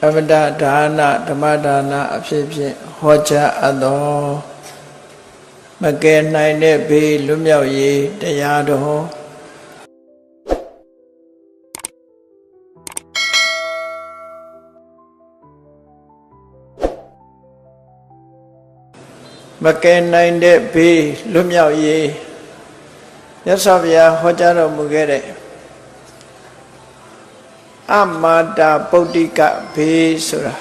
အမတဒါနဓမ္မဒါနအဖြစ်ဖြင့်ဟောကြားအပ်သောမကယ်နိုင်တဲ့ဘေးလွတ်မြောက်ရေးတရားတော်မကယ်နိုင်တဲ့ဘေးလွတ်မြောက်ရေးမြတ်စွာဘုရားဟောကြားတော်မူခဲ့တဲ့အမတာပုဒ္ဓိကဘေးဆိုတာ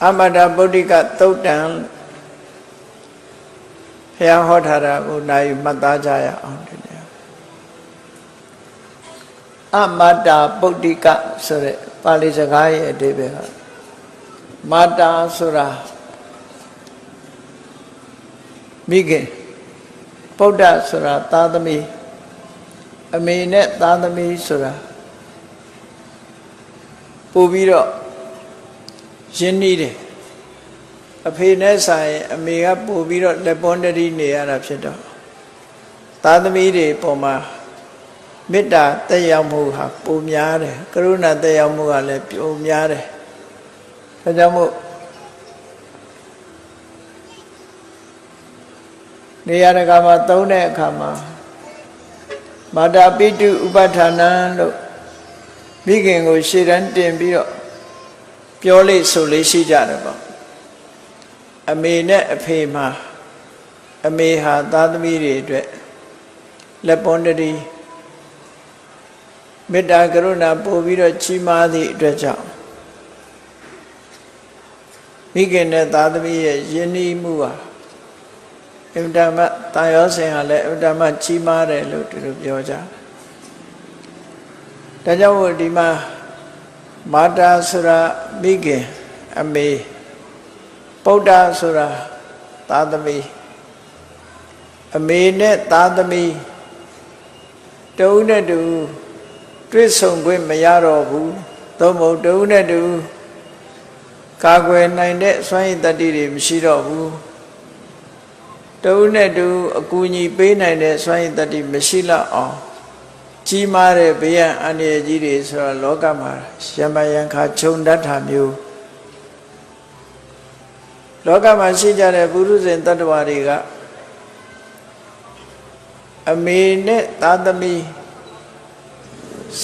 အမတာပုဒ္ဓိကသုတ်တံဘုရားဟောထားတာကိုနိုင်မှတ်သားကြရအောင်ဒီနေ့အမတာပုဒ္ဓိကဆိုတဲ့ပါဠိစကားရဲ့အဓိပ္ပာယ်ကမာတာဆိုတာမိခင်ပုဒ္ဓဆိုတာသားသမီးအမေနဲ့သားသမီးဆိုတာပို့ပြီးတော့ရင်းနှီးတယ်အဖေနဲ့ဆိုင်အမေကပို့ပြီးတော့လက်ပွန်တတိနေရတာဖြစ်တော့သားသမီးတွေပုံမှာမေတ္တာတက်ရောက်မှုဟာပိုများတယ်ကရုဏာတက်ရောက်မှုကလည်းပိုများတယ်ဒါကြောင့်မို့နေရာတကာမှာသုံးတဲ့အခါမှာမာတာပိတုဥပဌာနံလို့မိခင်ကိုရှေ့တန်းတင်ပြီးတော့ပြောလေးဆိုလေးရှိကြတယ်ပေါ့အမေနဲ့အဖေမှာအမေဟာသားသမီးတွေအတွက်လက်ပွန်တတိမေတ္တာကရုဏာပို့ပြီးတော့ကြီးမားသည့်အတွက်ကြောင့်မိခင်နဲ့သားသမီးရဲ့ယဉ်နီးမှုဟာအင်တာမတာယောဆင်ကလည်းအင်တာမကြီးမားတယ်လို့သူတို့ပြောကြတယ်ဒါကြောင့်ဒီမှာမာတာဆိုတာမိခင်အမေပုဒ္ဓဆိုတာသားသမီးအမေနဲ့သားသမီးတူနဲ့တူတွေ့ဆုံခွင့်မရတော့ဘူးသို့မဟုတ်တူနဲ့တူကာကွယ်နိုင်တဲ့စွမ်းရည်တတ္တိတွေမရှိတော့ဘူးတူနဲ့တူအကူအညီပေးနိုင်တဲ့စွမ်းရည်တတ္တိမရှိတော့အောင်ကြီးမားတဲ့ဘေးရန်အန္တရာယ်ကြီးတွေဆိုတော့လောကမှာယမယံခါခြုံတတ်တာမျိုးလောကမှာရှိကြတဲ့ပုရုဇဉ်တ attva တွေကအမေနဲ့သားသမီး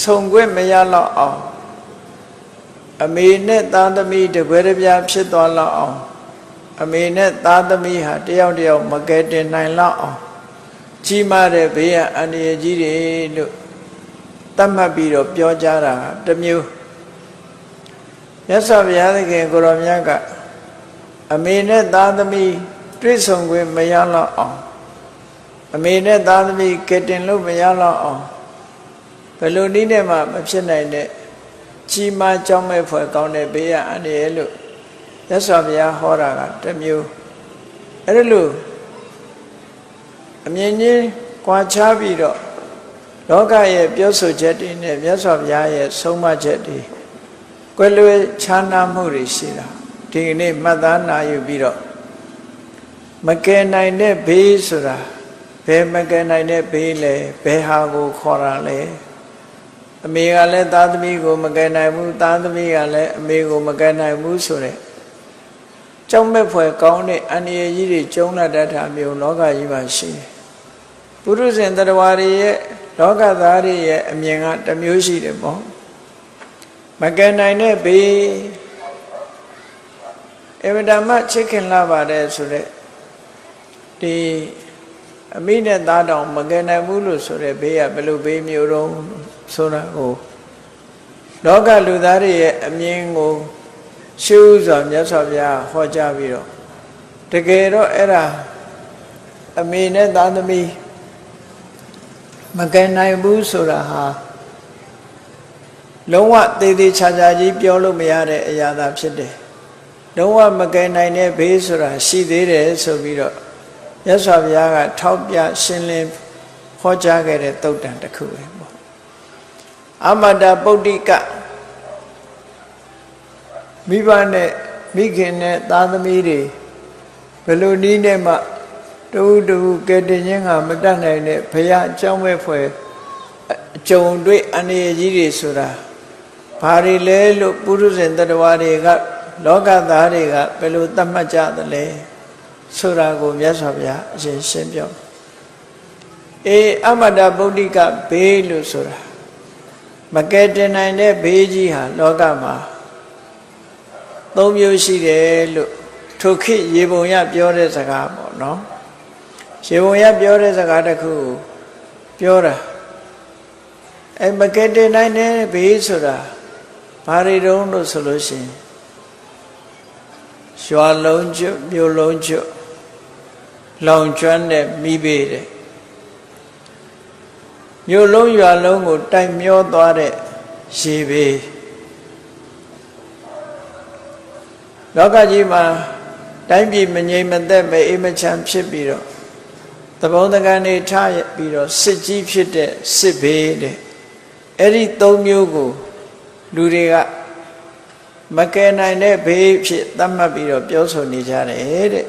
ဆုံခွင့်မရတော့အောင်အမေနဲ့သားသမီးတကွဲတပြားဖြစ်သွားလောက်အောင်အမေနဲ့သားသမီးဟာတယောက်တယောက်မကယ်တင်နိုင်လောက်အောင်ကြီးမားတဲ့ဘေးရန်အန္တရာယ်ကြီးတွေလို့သတ်မှတ်ပြီးတော့ပြောကြတာတစ်မျိုးမြတ်စွာဘုရားသခင်ကိုရောမြတ်ကအမေနဲ့သားသမီးတွေ့ဆုံခွင့်မရတော့အောင်အမေနဲ့သားသမီးကယ်တင်လို့မရတော့အောင်ဘယ်လိုနည်းနဲ့မှမဖြစ်နိုင်တဲ့ကြီးမားကြောင်းမဲ့ဖွယ်ကောင်းတဲ့ဘေးရန်အန္တရာယ်လို့မြတ်စွာဘုရားဟောတာကတစ်မျိုးအဲ့ဒါလို့အမြင်ချင်းကွာခြားပြီးတော့လောကရဲ့ပြောဆိုချက်တွေနဲ့မြတ်စွာဘုရားရဲ့ဆုံးမချက်တွေကွယ်လွဲခြားနားမှုတွေရှိတာဒီကနေ့မှတ်သားနာယူပြီးတော့မကယ်နိုင်တဲ့ဘေးဆိုတာဘယ်မကယ်နိုင်တဲ့ဘေးလဲဘယ်ဟာကိုခေါ်တာလဲအမေကလည်းသားသမီးကိုမကယ်နိုင်ဘူးသားသမီးကလည်းအမေကိုမကယ်နိုင်ဘူးဆိုတဲ့ကြောက်မဲ့ဖွယ်ကောင်းတဲ့အန္တရာယ်ကြီးတွေကျုံလာတတ်တာမျိုးလောကကြီးမှာရှိတယ်ပုရုဇဉ်တရားဝါတွေရဲ့လောကသားတွေရဲ့အမြင်ကတစ်မျိုးရှိတယ်ပေါ့မကယ်နိုင်တဲ့ဘေးအဝိဓမ္မချစ်ခင်လာပါတယ်ဆိုတဲ့ဒီအမိနဲ့သားတော်မကယ်နိုင်ဘူးလို့ဆိုတဲ့ဘေးကဘယ်လိုဘေးမျိုးတုံးဆိုတာကိုလောကလူသားတွေရဲ့အမြင်ကိုရှုစွာမြတ်စွာဘုရားဟောကြားပြီးတော့တကယ်တော့အဲ့ဒါအမေနဲ့သားသမီးမကယ်နိုင်ဘူးဆိုတာဟာလုံးဝသေးသေးချာချာကြီးပြောလို့မရတဲ့အရာသာဖြစ်တယ်လုံးဝမကယ်နိုင်တဲ့ဘေးဆိုတာရှိသေးတယ်ဆိုပြီးတော့မြတ်စွာဘုရားကထောက်ပြရှင်းလင်းဟောကြားခဲ့တဲ့သုတ်တံတစ်ခုပဲပေါ့အမတာပုဒ္ဓိကမိဘနဲ့မိခင်နဲ့သားသမီးတွေဘယ်လိုနည်းနဲ့မှတူတူကဲတင်ခြင်းကမတတ်နိုင်တဲ့ဘုရားအကြောင်းပဲဖွယ်အကြုံတွေ့အန္တရာယ်ကြီးတွေဆိုတာ ဘာတွေလဲလို့ပုရုဇဉ်တ attva တွေကလောကသားတွေကဘယ်လိုသတ်မှတ်ကြသလဲဆိုတာကိုမြတ်စွာဘုရားအရင်ရှင်းပြအမတ္တဗုဒ္ဓိကဘေးလို့ဆိုတာမကယ်တင်နိုင်တဲ့ဘေးကြီးဟာလောကမှာ၃မျိုးရှိတယ်လို့ထိုခေတ်ရေပုံရပြောတဲ့စကားပေါ့နော်ရေပုံရပြောတဲ့စကားတစ်ခုပြောတာမကယ်တင်နိုင်တဲ့ဘေးဆိုတာဘာတွေတုံးလို့ဆိုလို့ရှိရင်ရွာလုံးကျွတ်မြို့လုံးကျွတ်လောင်ကျွမ်းတဲ့မိဘေးတဲ့မြို့လုံးရွာလုံးကိုတိုင်မျောသွားတဲ့ရေဘေးလောကကြီးမှာတိုင်းပြည်မငြိမ်မသက်မအေးမချမ်းဖြစ်ပြီးတော့သဘုံတကန်နေထပြီးတော့စစ်ကြီးဖြစ်တဲ့စစ်ဘေးတဲ့အဲ့ဒီ၃မျိုးကိုလူတွေကမကယ်နိုင်တဲ့ဘေးဖြစ်သတ်မှတ်ပြီးတော့ပြောဆိုနေကြတယ်တဲ့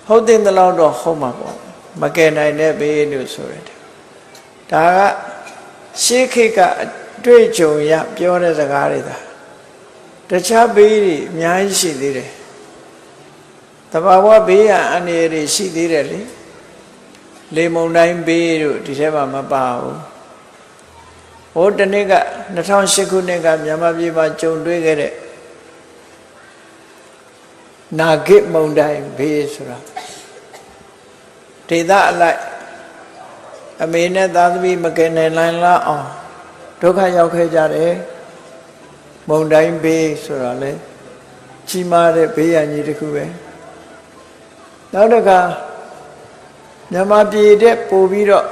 ဟုတ်တဲ့လောက်တော့ဟုတ်မှာပေါ့မကယ်နိုင်တဲ့ဘေးလို့ဆိုရတယ်ဒါကရှေးခေတ်ကအတွေ့အကြုံရပြောတဲ့စကားတွေဒါတခြားဘေးတွေအများကြီးရှိသေးတယ်တဘာဝဘေးရအန္တရာယ်တွေရှိသေးတယ်လေမုန်တိုင်းဘေးတို့ဒီထဲမှာမပါဘူးဟိုတနေ့က2008ခုနှစ်ကမြန်မာပြည်မှာကြုံတွေ့ခဲ့တဲ့နာဂစ်မုန်တိုင်းဘေးဆိုတာဒေသအလိုက်အမေနဲ့သားသမီးမကယ်နိုင်လောက်အောင်ဒုက္ခရောက်ခဲ့ကြတယ်မုန်တိုင်းဘေးဆိုတာလေကြီးမားတဲ့ဘေးရန်ကြီးတစ်ခုပဲနောက်တစ်ခါမြန်မာပြည်တဲ့ပို့ပြီးတော့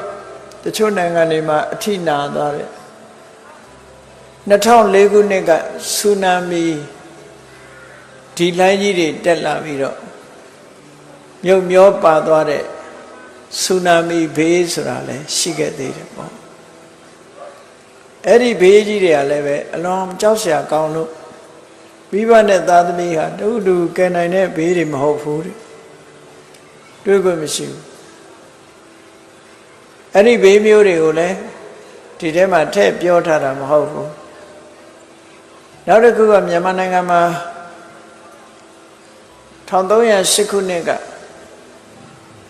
တချို့နိုင်ငံတွေမှာအထိနာသွားတယ်2004ခုနှစ်ကဆူနာမီဒီလိုင်းကြီးတွေတက်လာပြီးတော့မြုပ်မျောပါသွားတဲ့ဆူနာမီဘေးဆိုတာလည်းရှိခဲ့သေးတယ်ပေါ့အဲ့ဒီဘေးကြီးတွေကလည်းပဲအလွန်ကြောက်စရာကောင်းလို့မိဘနဲ့သားသမီးဟာတူကယ်နိုင်တဲ့ဘေးတွေမဟုတ်ဘူးတဲ့တွေ့ခွင့်မရှိဘူးအဲ့ဒီဘေးမျိုးတွေကိုလည်းဒီထဲမှာထည့်ပြောထားတာမဟုတ်ဘူးနောက်တစ်ခုကမြန်မာနိုင်ငံမှာ1308ခုနှစ်က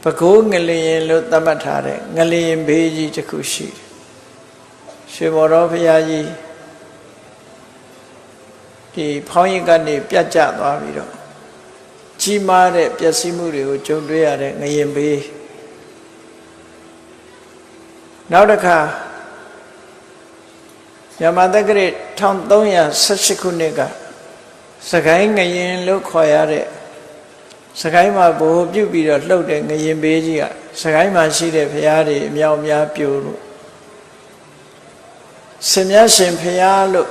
ပဲခူးငလျင်လို့သတ်မှတ်ထားတဲ့ငလျင်ဘေးကြီးတစ်ခုရှိတယ်ရွှေဘော်တော်ဘုရားကြီးဒီဖောင်းရင်ကနေပြတ်ကျသွားပြီးတော့ကြီးမားတဲ့ပျက်စီးမှုတွေကိုကြုံတွေ့ရတဲ့ငလျင်ဘေးနောက်တစ်ခါမြန်မာတက္ကရာ1318ခုနှစ်ကစကိုင်းငလျင်လို့ခေါ်ရတဲ့စကိုင်းမှာဘိုးပြုတ်ပြီးတော့လှုပ်တဲ့ငလျင်ဘေးကြီးကစကိုင်းမှာရှိတဲ့ဘုရားတွေအမြောက်အများပြိုလို့ရှင်မြတ်ရှင်ဘုရားလို့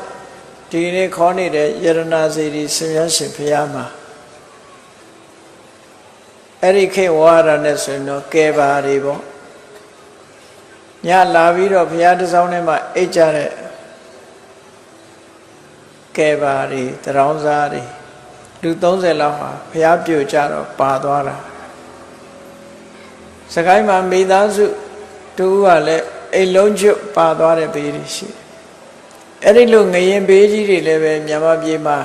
ဒီနေ့ခေါ်နေတဲ့ယရနာစီရီရှင်မြတ်ရှင်ဘုရားမှာအဲ့ဒီခေတ်ဝါရနဲ့ဆိုရင်တော့ကဲပါတွေပေါ့ညလာပြီးတော့ဘုရားတစ်ဆောင်ထဲမှာအိတ်ကြတဲ့ကဲပါတွေတရောင်းစားတွေလူ30လောက်ဟာဘုရားပြိုကြတော့ပါသွားတာစကိုင်းမှာမိသားစုတူကလည်းအိမ်လုံးကျွတ်ပါသွားတဲ့ဘေးတွေရှိတယ်အဲ့ဒီလိုငရင်ဘေးကြီးတွေလည်းပဲမြန်မာပြည်မှာ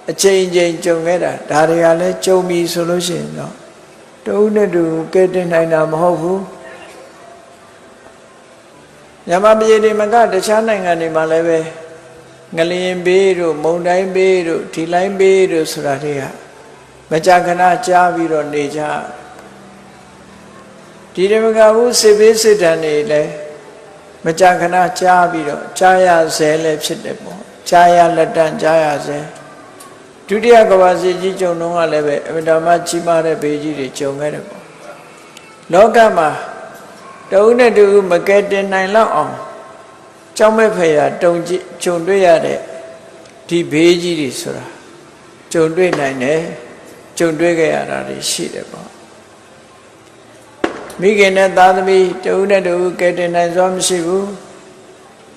အချိန်ချင်းကြုံခဲ့တာဒါတွေကလည်းကြုံပြီဆိုလို့ရှိရင်တော့တူနဲ့တူကဲတင်နိုင်တာမဟုတ်ဘူးမြန်မာပြည်တွေမှာကတခြားနိုင်ငံတွေမှာလည်းပဲငလျင်ဘေးတို့မုန်တိုင်းဘေးတို့ဒီလိုင်းဘေးတို့ဆိုတာတွေကမကြာခဏကြားပြီးတော့နေကြဒီဓမ္မကဘူးစေဘေးစစ်တမ်းတွေလည်းမကြာခဏကြားပြီးတော့ကြားရဆဲလည်းဖြစ်တယ်ပေါ့ကြားရလက်တန့်ကြားရဆဲဒုတိယကမ္ဘာစစ်ကြီးကြုံတော့ကလည်းပဲအမြဲတမ်းကြီးမားတဲ့ဘေးကြီးတွေကြုံခဲ့တယ်ပေါ့လောကမှာတဦးနဲ့တူမကယ်တင်နိုင်လောက်အောင်ကြောက်မဲ့ဖယ်ရတုံကြုံတွေ့ရတဲ့ဒီဘေးကြီးတွေဆိုတာကြုံတွေ့နိုင်တယ်ကြုံတွေ့ခဲ့ရတာတွေရှိတယ်ပေါ့မိခင်နဲ့သားသမီးတဦးနဲ့တူကယ်တင်နိုင်စွာမရှိဘူး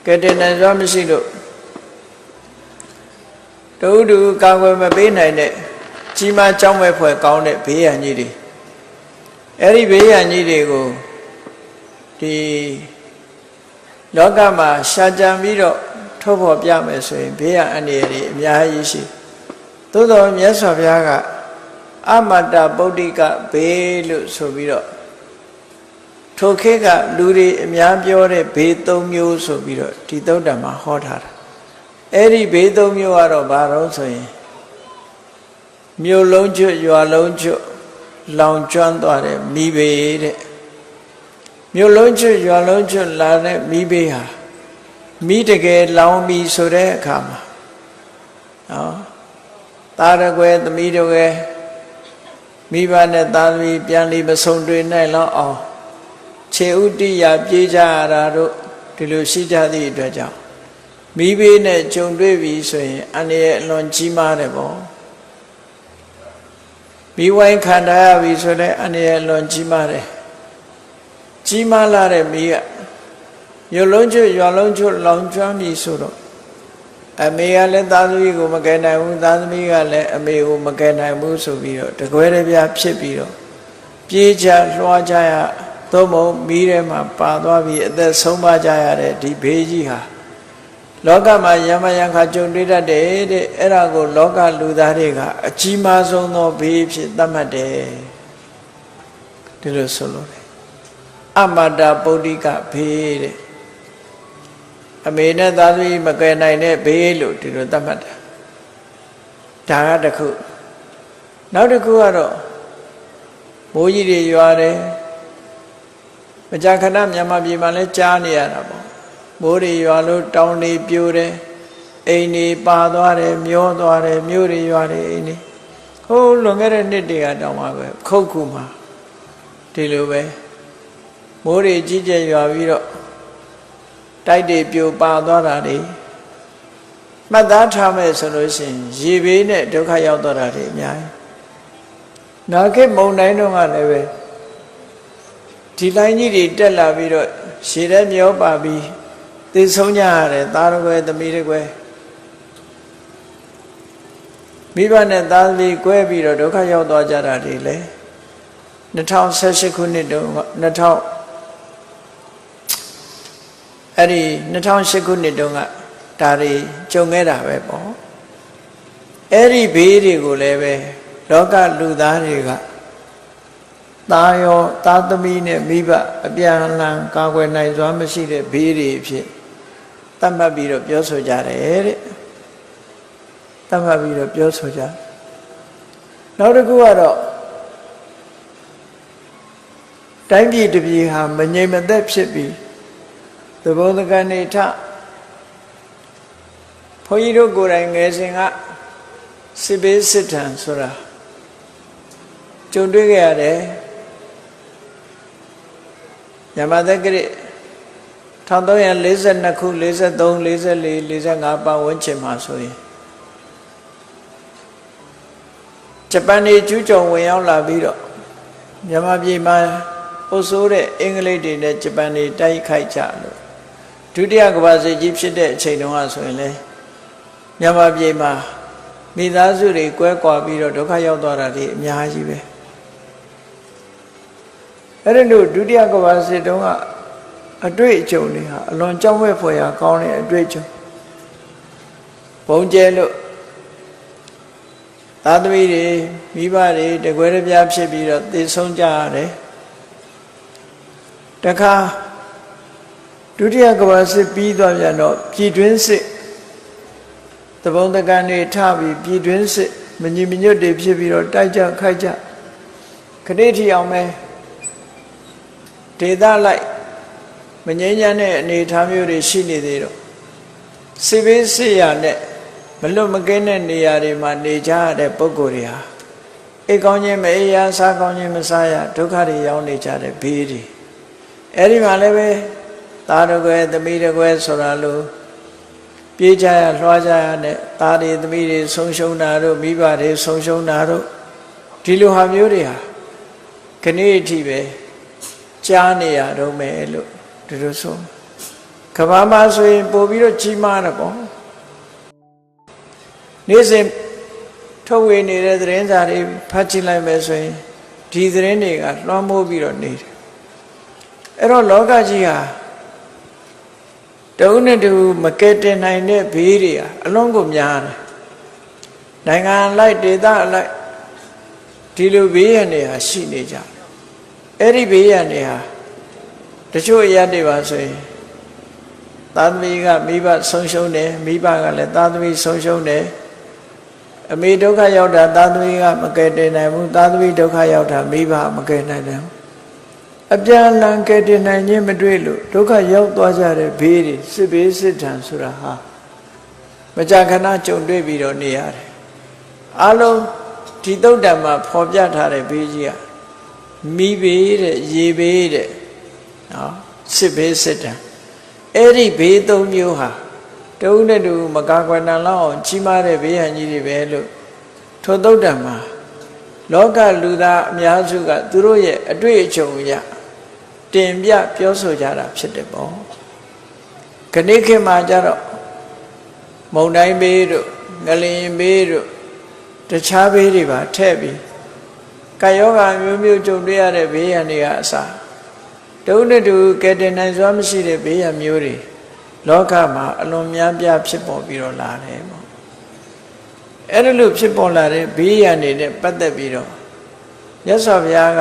ကယ်တင်နိုင်စွာမရှိလို့တဦးတူကာကွယ်မပေးနိုင်တဲ့ကြီးမားကြောက်မဲ့ဖွယ်ကောင်းတဲ့ဘေးရန်ကြီးတွေအဲ့ဒီဘေးရန်ကြီးတွေကိုဒီ လောကမှာရှာကြံပြီးတော့ထုတ်ဖော်ပြမယ်ဆိုရင်ဘေးရအန္တရာယ်တွေအများကြီးရှိသို့တော်မြတ်စွာဘုရားကအမတ္တပုဒ္ဓိကဘေးလို့ဆိုပြီးတော့ထိုခေတ်ကလူတွေအများပြောတဲ့ဘေး၃မျိုးဆိုပြီးတော့ဒီသုတ်တံမှာဟောထားတာအဲ့ဒီဘေး၃မျိုးကတော့ဘာလို့ဆိုရင်မြို့လုံးကျွတ်ရွာလုံးကျွတ်လောင်ကျွမ်းသွားတဲ့မိဘေးတဲ့မြို့လုံးကျွတ်ရွာလုံးကျွတ်လာတဲ့မိဘေးဟာမိတကယ်လောင်ပြီဆိုတဲ့အခါမှာနော်သားတကွယ်သမီးတကွယ်မိဘနဲ့သားသမီးပြန်လီမဆုံတွေ့နိုင်တော့အောင်ခြေဥတိယပြေးကြရတာတို့ဒီလိုရှိကြသည့်အတွက်ကြောင့်မိဘေးနဲ့ကြုံတွေ့ပြီဆိုရင်အန္တရာယ်အလွန်ကြီးမားတယ်ပေါ့မိဝိုင်းခံထားရပြီဆိုတဲ့အန္တရာယ်အလွန်ကြီးမားတယ်ကြီးမားလာတဲ့မိကမြို့လုံးကျွတ်ရွာလုံးကျွတ်လောင်ကျွမ်းပြီဆိုတော့အမေကလည်းသားသမီးကိုမကယ်နိုင်ဘူးသားသမီးကလည်းအမေကိုမကယ်နိုင်ဘူးဆိုပြီးတော့တကွဲတပြားဖြစ်ပြီးတော့ပြေးကြလွှားကြရသို့မဟုတ်မိထဲမှာပါသွားပြီးအသက်ဆုံးပါကြရတဲ့ဒီဘေးကြီးဟာလောကမှာယမယံခါကြုံတွေ့တတ်တယ်တဲ့အဲ့ဒါကိုလောကလူသားတွေကအကြီးမားဆုံးသောဘေးဖြစ်သတ်မှတ်တယ်ဒီလိုဆိုလို့အမတ္တပုဒ္ဓိကဘေးတဲ့အမေနဲ့သားသမီးမကယ်နိုင်တဲ့ဘေးလို့ဒီလိုသတ်မှတ်တာဒါကတစ်ခုနောက်တစ်ခုကတော့မိုးကြီးတွေရွာတယ်မကြာခဏမြန်မာပြည်မှာလည်းကြားနေရတာပေါ့မိုးတွေရွာလို့တောင်တွေပြိုတယ်အိမ်တွေပါသွားတယ်မျောသွားတယ်မြို့တွေရွာတယ်အိမ်တွေဟိုးလွန်ခဲ့တဲ့နှစ်တွေကတောင်မှပဲခုတ်ခုမှာဒီလိုပဲမိုးတွေကြီးကျယ်ရွာပြီးတော့တိုက်တွေပြိုပါသွားတာတွေမှတ်သားထားမယ်ဆိုလို့ရှိရင်ရေဘေးနဲ့ဒုက္ခရောက်သွားတာတွေအများကြီးနာခေတ်မုန်တိုင်းတော့ကလည်းပဲဒီလိုင်းကြီးတွေတက်လာပြီးတော့ရှည်တဲ့မျောပါပြီးသိဆုံးကြရတယ်သားတော်ကွယ်သမီးတော်ကွယ်မိဘနဲ့သားသမီးကွဲပြီးတော့ဒုက္ခရောက်သွားကြတာတွေလေ2018ခုနှစ်တုန်းကအဲ့ဒီ2008ခုနှစ်တုန်းကဒါတွေကြုံခဲ့တာပဲပေါ့အဲ့ဒီဘေးတွေကိုလည်းပဲလောကလူသားတွေကသားရောသားသမီးနဲ့မိဘအပြန်အလှန်ကာကွယ်နိုင်စွာမရှိတဲ့ဘေးတွေဖြစ်သတ်မှတ်ပြီးတော့ပြောဆိုကြတယ်တဲ့သတ်မှတ်ပြီးတော့ပြောဆိုကြနောက်တစ်ခုကတော့တိုင်းပြည်တစ်ပြည်ဟာမငြိမ်မသက်ဖြစ်ပြီးသဘောတကနေထဘုန်းကြီးတို့ကိုယ်တိုင်ငယ်စဉ်ကစစ်ဘေးစစ်ထံဆိုတာကြုံတွေ့ခဲ့ရတယ်ညမသက်ကြိ1342ခု43 44 45ပတ်ဝန်းကျင်မှာဆိုရင်ဂျပန်တွေကျူးကျော်ဝင်ရောက်လာပြီးတော့မြန်မာပြည်မှာအုပ်စိုးတဲ့အင်္ဂလိပ်တွေနဲ့ဂျပန်တွေတိုက်ခိုက်ကြလို့ဒုတိယကမ္ဘာစစ်ကြီးဖြစ်တဲ့အချိန်တုန်းကဆိုရင်လေမြန်မာပြည်မှာမိသားစုတွေကွဲကွာပြီးတော့ဒုက္ခရောက်သွားတာတွေအများကြီးပဲအဲ့ဒါလို့ဒုတိယကမ္ဘာစစ်တုန်းကအတွေ့အကြုံတွေဟာအလွန်ကြောက်ဝဲဖွယ်ရာကောင်းတဲ့အတွေ့အကြုံဘုံကျဲလို့သားသမီးတွေမိဘတွေတကွဲတပြားဖြစ်ပြီးတော့သေဆုံးကြရတယ်တခါဒုတိယကမ္ဘာစစ်ပြီးသွားပြန်တော့ပြည်တွင်းစစ်သဘုံတကန်တွေထပြီးပြည်တွင်းစစ်မညီမညွတ်တွေဖြစ်ပြီးတော့တိုက်ကြခိုက်ကြခဏထီအောင်ပဲဒေသလိုက်မငြိမ်းချမ်းတဲ့အနေအထားမျိုးတွေရှိနေသေးတော့စစ်ဘေးစစ်ရနဲ့မလွတ်မကင်းတဲ့နေရာတွေမှာနေကြရတဲ့ပုဂ္ဂိုလ်တွေဟာအိတ်ကောင်းခြင်းမအေးရစားကောင်းခြင်းမစားရဒုက္ခတွေရောက်နေကြတဲ့ဘေးတွေအဲ့ဒီမှာလည်းပဲသားတော်ကွယ်သမီးတော်ကွယ်ဆိုတာလို့ပြေးကြရလွှားကြရတဲ့သားတွေသမီးတွေဆုံးရှုံးတာတို့မိဘတွေဆုံးရှုံးတာတို့ဒီလိုဟာမျိုးတွေဟာခဏအထိပဲကြားနေရတော့မယ်လို့ဒီလိုဆိုကဘာမှာဆိုရင်ပို့ပြီးတော့ကြီးမားတယ်ပေါ့နေ့စဉ်ထုတ်ဝေနေတဲ့သတင်းစာတွေဖတ်ကြည့်လိုက်မယ်ဆိုရင်ဒီသတင်းတွေကလွှမ်းမိုးပြီးတော့နေတယ်အဲ့တော့လောကကြီးဟာ တုံးနဲ့တူမကဲတင်နိုင်တဲ့ဘေးတွေဟာအလုံးကိုများတယ်နိုင်ငံလိုက်ဒေသအလိုက်ဒီလိုဘေးရန်တွေဟာရှိနေကြအဲ့ဒီဘေးရန်တွေဟာတချို့အရာတွေပါဆိုရင်သာသမီကမိဘဆုံးရှုံးတယ်မိဘကလည်းသာသမီဆုံးရှုံးတယ်အမေဒုက္ခရောက်တာသာသမီကမကယ်တင်နိုင်ဘူးသာသမီဒုက္ခရောက်တာမိဘမကယ်နိုင်တယ်အပြန်အလှန်ကယ်တင်နိုင်ခြင်းမတွေ့လို့ဒုက္ခရောက်သွားကြတဲ့ဘေးတွေစစ်ဘေးစစ်ဒဏ်ဆိုတာဟာမကြာခဏကြုံတွေ့ပြီးတော့နေရတယ်အလုံးဒီသုတ်တံမှာဖော်ပြထားတဲ့ဘေးကြီးကမိဘေးတဲ့ရေဘေးတဲ့နော်စစ်ဘေးစစ်ဒဏ်အဲ့ဒီဘေးသုံးမျိုးဟာတဦးနဲ့တူမကာကွယ်နိုင်လောက်အောင်ကြီးမားတဲ့ဘေးရန်ကြီးတွေပဲလို့ထိုသုတ်တံမှာလောကလူသားအများစုကသူတို့ရဲ့အတွေ့အကြုံအရတင်ပြပြောဆိုကြတာဖြစ်တယ်ပေါ့ခဏခေတ်မှာကြတော့မုန်တိုင်းဘေးတို့ငလျင်ဘေးတို့တခြားဘေးတွေပါထည့်ပြီးကာယောဂမျိုးမျိုးကြုံတွေ့ရတဲ့ဘေးရန်တွေကအစတုံးနဲ့တူကဲတင်နိုင်စွာမရှိတဲ့ဘေးရန်မျိုးတွေလောကမှာအလွန်များပြားဖြစ်ပေါ်ပြီးတော့လာတယ်ပေါ့အဲ့ဒါလို့ဖြစ်ပေါ်လာတဲ့ဘေးရန်တွေနဲ့ပတ်သက်ပြီးတော့မြတ်စွာဘုရားက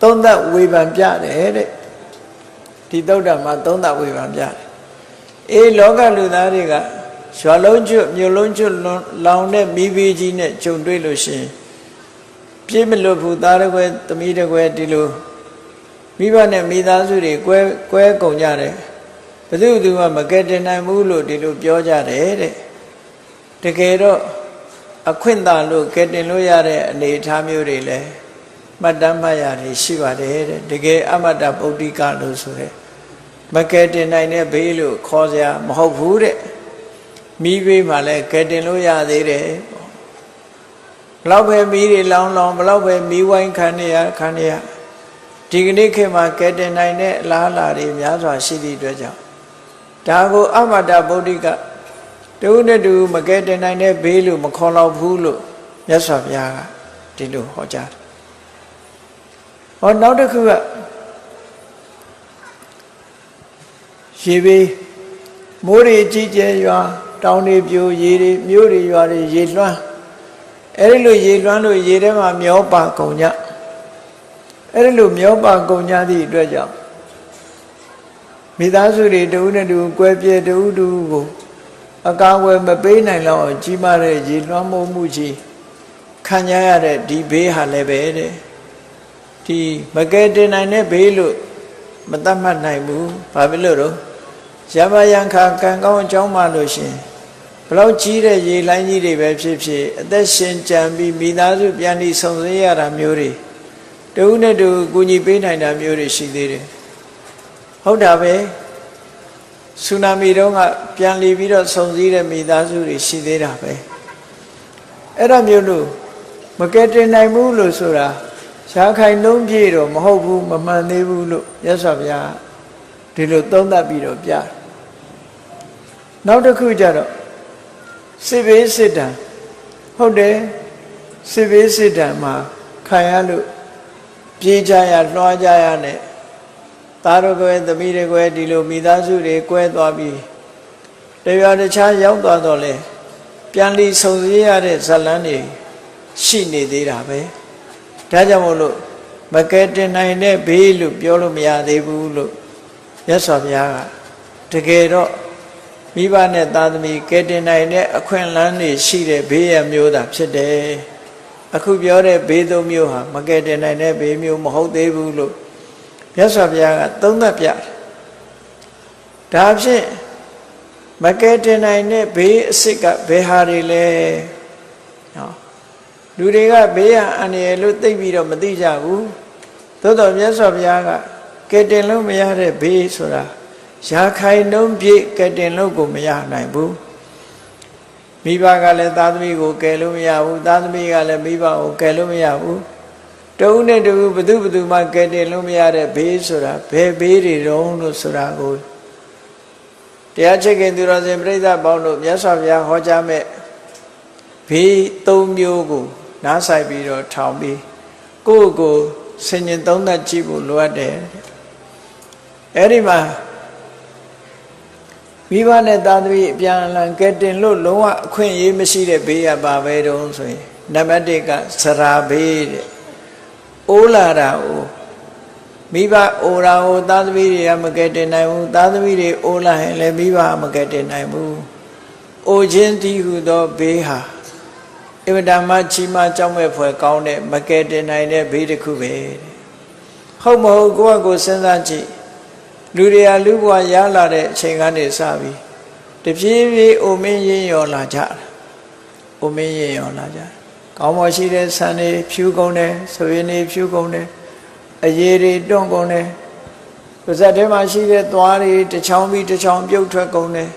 သုံးသပ်ဝေဖန်ပြတယ်တဲ့ဒီသုတ်တံမှာသုံးသပ်ဝေဖန်ပြတယ်အေးလောကလူသားတွေကရွာလုံးကျွတ်မြို့လုံးကျွတ်လောင်တဲ့မိဘကြီးနဲ့ကြုံတွေ့လို့ရှိရင်ပြည့်မလွတ်ဘူးသားတကွယ်သမီးတကွယ်ဒီလိုမိဘနဲ့မိသားစုတွေကွဲကုန်ကြတယ်ဘယ်သူမှမကယ်တင်နိုင်ဘူးလို့ဒီလိုပြောကြတယ်တဲ့တကယ်တော့အခွင့်သာလို့ကယ်တင်လို့ရတဲ့အနေအထားမျိုးတွေလည်းမှတ်တမ်းမှတ်ရတယ်ရှိပါတယ်တဲ့တကယ်အမတ္တဗုဒ္ဓိကလို့ဆိုတဲ့မကယ်တင်နိုင်တဲ့ဘေးလို့ခေါ်စရာမဟုတ်ဘူးတဲ့မိဘေးမှာလည်းကယ်တင်လို့ရသေးတယ်ဘလောက်ပဲမိတွေလောင်းဘလောက်ပဲမိဝိုင်းခံရဒီကနေ့ခေတ်မှာကယ်တင်နိုင်တဲ့အလားအလာတွေများစွာရှိသည့်အတွက်ကြောင့်ဒါကိုအမတ္တဗုဒ္ဓိကတူနဲ့တူမကယ်တင်နိုင်တဲ့ဘေးလို့မခေါ်တော့ဘူးလို့မြတ်စွာဘုရားကဒီလိုဟောကြားတယ်ဟောနောက်တစ်ခုကရေဘေးမိုးတွေကြီးကျယ်ရွာတောင်တွေပြိုရေတွေမြို့တွေရွာတွေရေလွှမ်းအဲ့ဒီလိုရေလွှမ်းလို့ရေထဲမှာမျောပါကုန်ကြအဲ့ဒီလိုမျောပါကုန်ကြသည့်အတွက်ကြောင့်မိသားစုတွေတူနဲ့တူကွဲပြဲတူကိုအကာအကွယ်မပေးနိုင်တော့ကြီးမားတဲ့ရေလွှမ်းမိုးမှုကြီးခံရရတဲ့ဒီဘေးဟာလည်းပဲတဲ့ဒီမကယ်တင်နိုင်တဲ့ဘေးလို့မတတ်မှတ်နိုင်ဘူးဘာဖြစ်လို့တော့ရမယံခါကံကောင်းအကြောင်းမှလို့ရှင်ဘလောက်ကြီးတဲ့ရေလိုင်းကြီးတွေပဲဖြစ်ဖြစ်အသက်ရှင်ကြံပြီးမိသားစုပြန်ပြီးဆုံစည်းရတာမျိုးတွေတူနဲ့တူကူညီပေးနိုင်တာမျိုးတွေရှိသေးတယ်ဟုတ်တာပဲဆူနာမီတော့ကပြန်လီပြီးတော့ဆုံစည်းတဲ့မိသားစုတွေရှိသေးတာပဲအဲ့ဒါမျိုးလို့မကယ်တင်နိုင်ဘူးလို့ဆိုတာရှားခိုင်လုံးပြည့်တော့မဟုတ်ဘူးမမှန်သေးဘူးလို့မြတ်စွာဘုရားဒီလိုသုံးသပ်ပြီးတော့ပြတယ်နောက်တစ်ခုကျတော့စစ်ဘေးစစ်ဒဏ်ဟုတ်တယ်စစ်ဘေးစစ်ဒဏ်မှာခံရလို့ပြေးကြရလွှားကြရနဲ့သားတော်ကွယ်သမီးတွေကွယ်ဒီလိုမိသားစုတွေကွဲသွားပြီးတရားတခြားရောက်သွားတော့လေပြန်လီဆုံစည်းရတဲ့ဇလန်းတွေရှိနေသေးတာပဲဒါကြောင့်မို့လို့မကယ်တင်နိုင်တဲ့ဘေးလို့ပြောလို့မရသေးဘူးလို့မြတ်စွာဘုရားကတကယ်တော့မိဘနဲ့သားသမီးကယ်တင်နိုင်တဲ့အခွင့်အလမ်းတွေရှိတဲ့ဘေးရမျိုးသာဖြစ်တယ်အခုပြောတဲ့ဘေးသုံးမျိုးဟာမကယ်တင်နိုင်တဲ့ဘေးမျိုးမဟုတ်သေးဘူးလို့မြတ်စွာဘုရားကသုံးသပ်ပြတယ်ဒါဖြင့်မကယ်တင်နိုင်တဲ့ဘေးအစစ်ကဘယ်ဟာတွေလဲနော်လူတွေကဘေးရန်အန္တရာယ်လို့သိပြီးတော့မသိကြဘူးသို့တော်မြတ်စွာဘုရားကကယ်တင်လို့မရတဲ့ဘေးဆိုတာရာခိုင်နှုန်းပြည့်ကယ်တင်လို့ကိုမရနိုင်ဘူးမိဘကလည်းသားသမီးကိုကယ်လို့မရဘူးသားသမီးကလည်းမိဘကိုကယ်လို့မရဘူးတဦးနဲ့တဦးဘသူမှကယ်တင်လို့မရတဲ့ဘေးဆိုတာဘယ်ဘေးတွေတုံးလို့ဆိုတာကိုတရားချစ်ခင်သူတော်စင်ပြိဿပေါင်းတို့မြတ်စွာဘုရားဟောကြားမဲ့ဘေးသုံးမျိုးကိုနားဆိုင်ပြီးတော့ထောင်ပြီးကိုယ့်ကိုဆင်ញင်သုံးသပ်ကြည့်ဖို့လိုအပ်တယ် အဲ့ဒီမှာမိဘနဲ့သားသမီးအပြန်အလှန်ကဲတင်လို့လုံးဝအခွင့်အရေးမရှိတဲ့ဘေးကပါပဲတုံးဆိုရင်နံပါတ်1ကစရာဘေးတဲ့အိုးလာတာကိုမိဘအိုရာကိုသားသမီးတွေကမကဲတင်နိုင်ဘူးသားသမီးတွေအိုးလာရင်လည်းမိဘမကဲတင်နိုင်ဘူးအိုခြင်းတည်းဟူသောဘေးဟာအဗဒမချီမကြောက်မဲ့ဖွယ်ကောင်းတဲ့မကဲတင်နိုင်တဲ့ဘေးတစ်ခုပဲဟုတ်မဟုတ်ကိုယ့်အကိုစဉ်းစားကြည့်လူတွေကလူဘဝရလာတဲ့အချိန်ကနေစပြီးတပြေးပြေးအိုမင်းရင်ရော်လာကြတာအိုမင်းရင်ရော်လာကြကောင်းမရှိတဲ့ဆန်တွေဖြူကုန်တယ်ဆွေနေဖြူကုန်တယ်အရေးတွေတွန့်ကုန်တယ်ပါဇက်ထဲမှာရှိတဲ့သွားတွေတစ်ချောင်းပြီးတစ်ချောင်းပြုတ်ထွက်ကုန်တယ်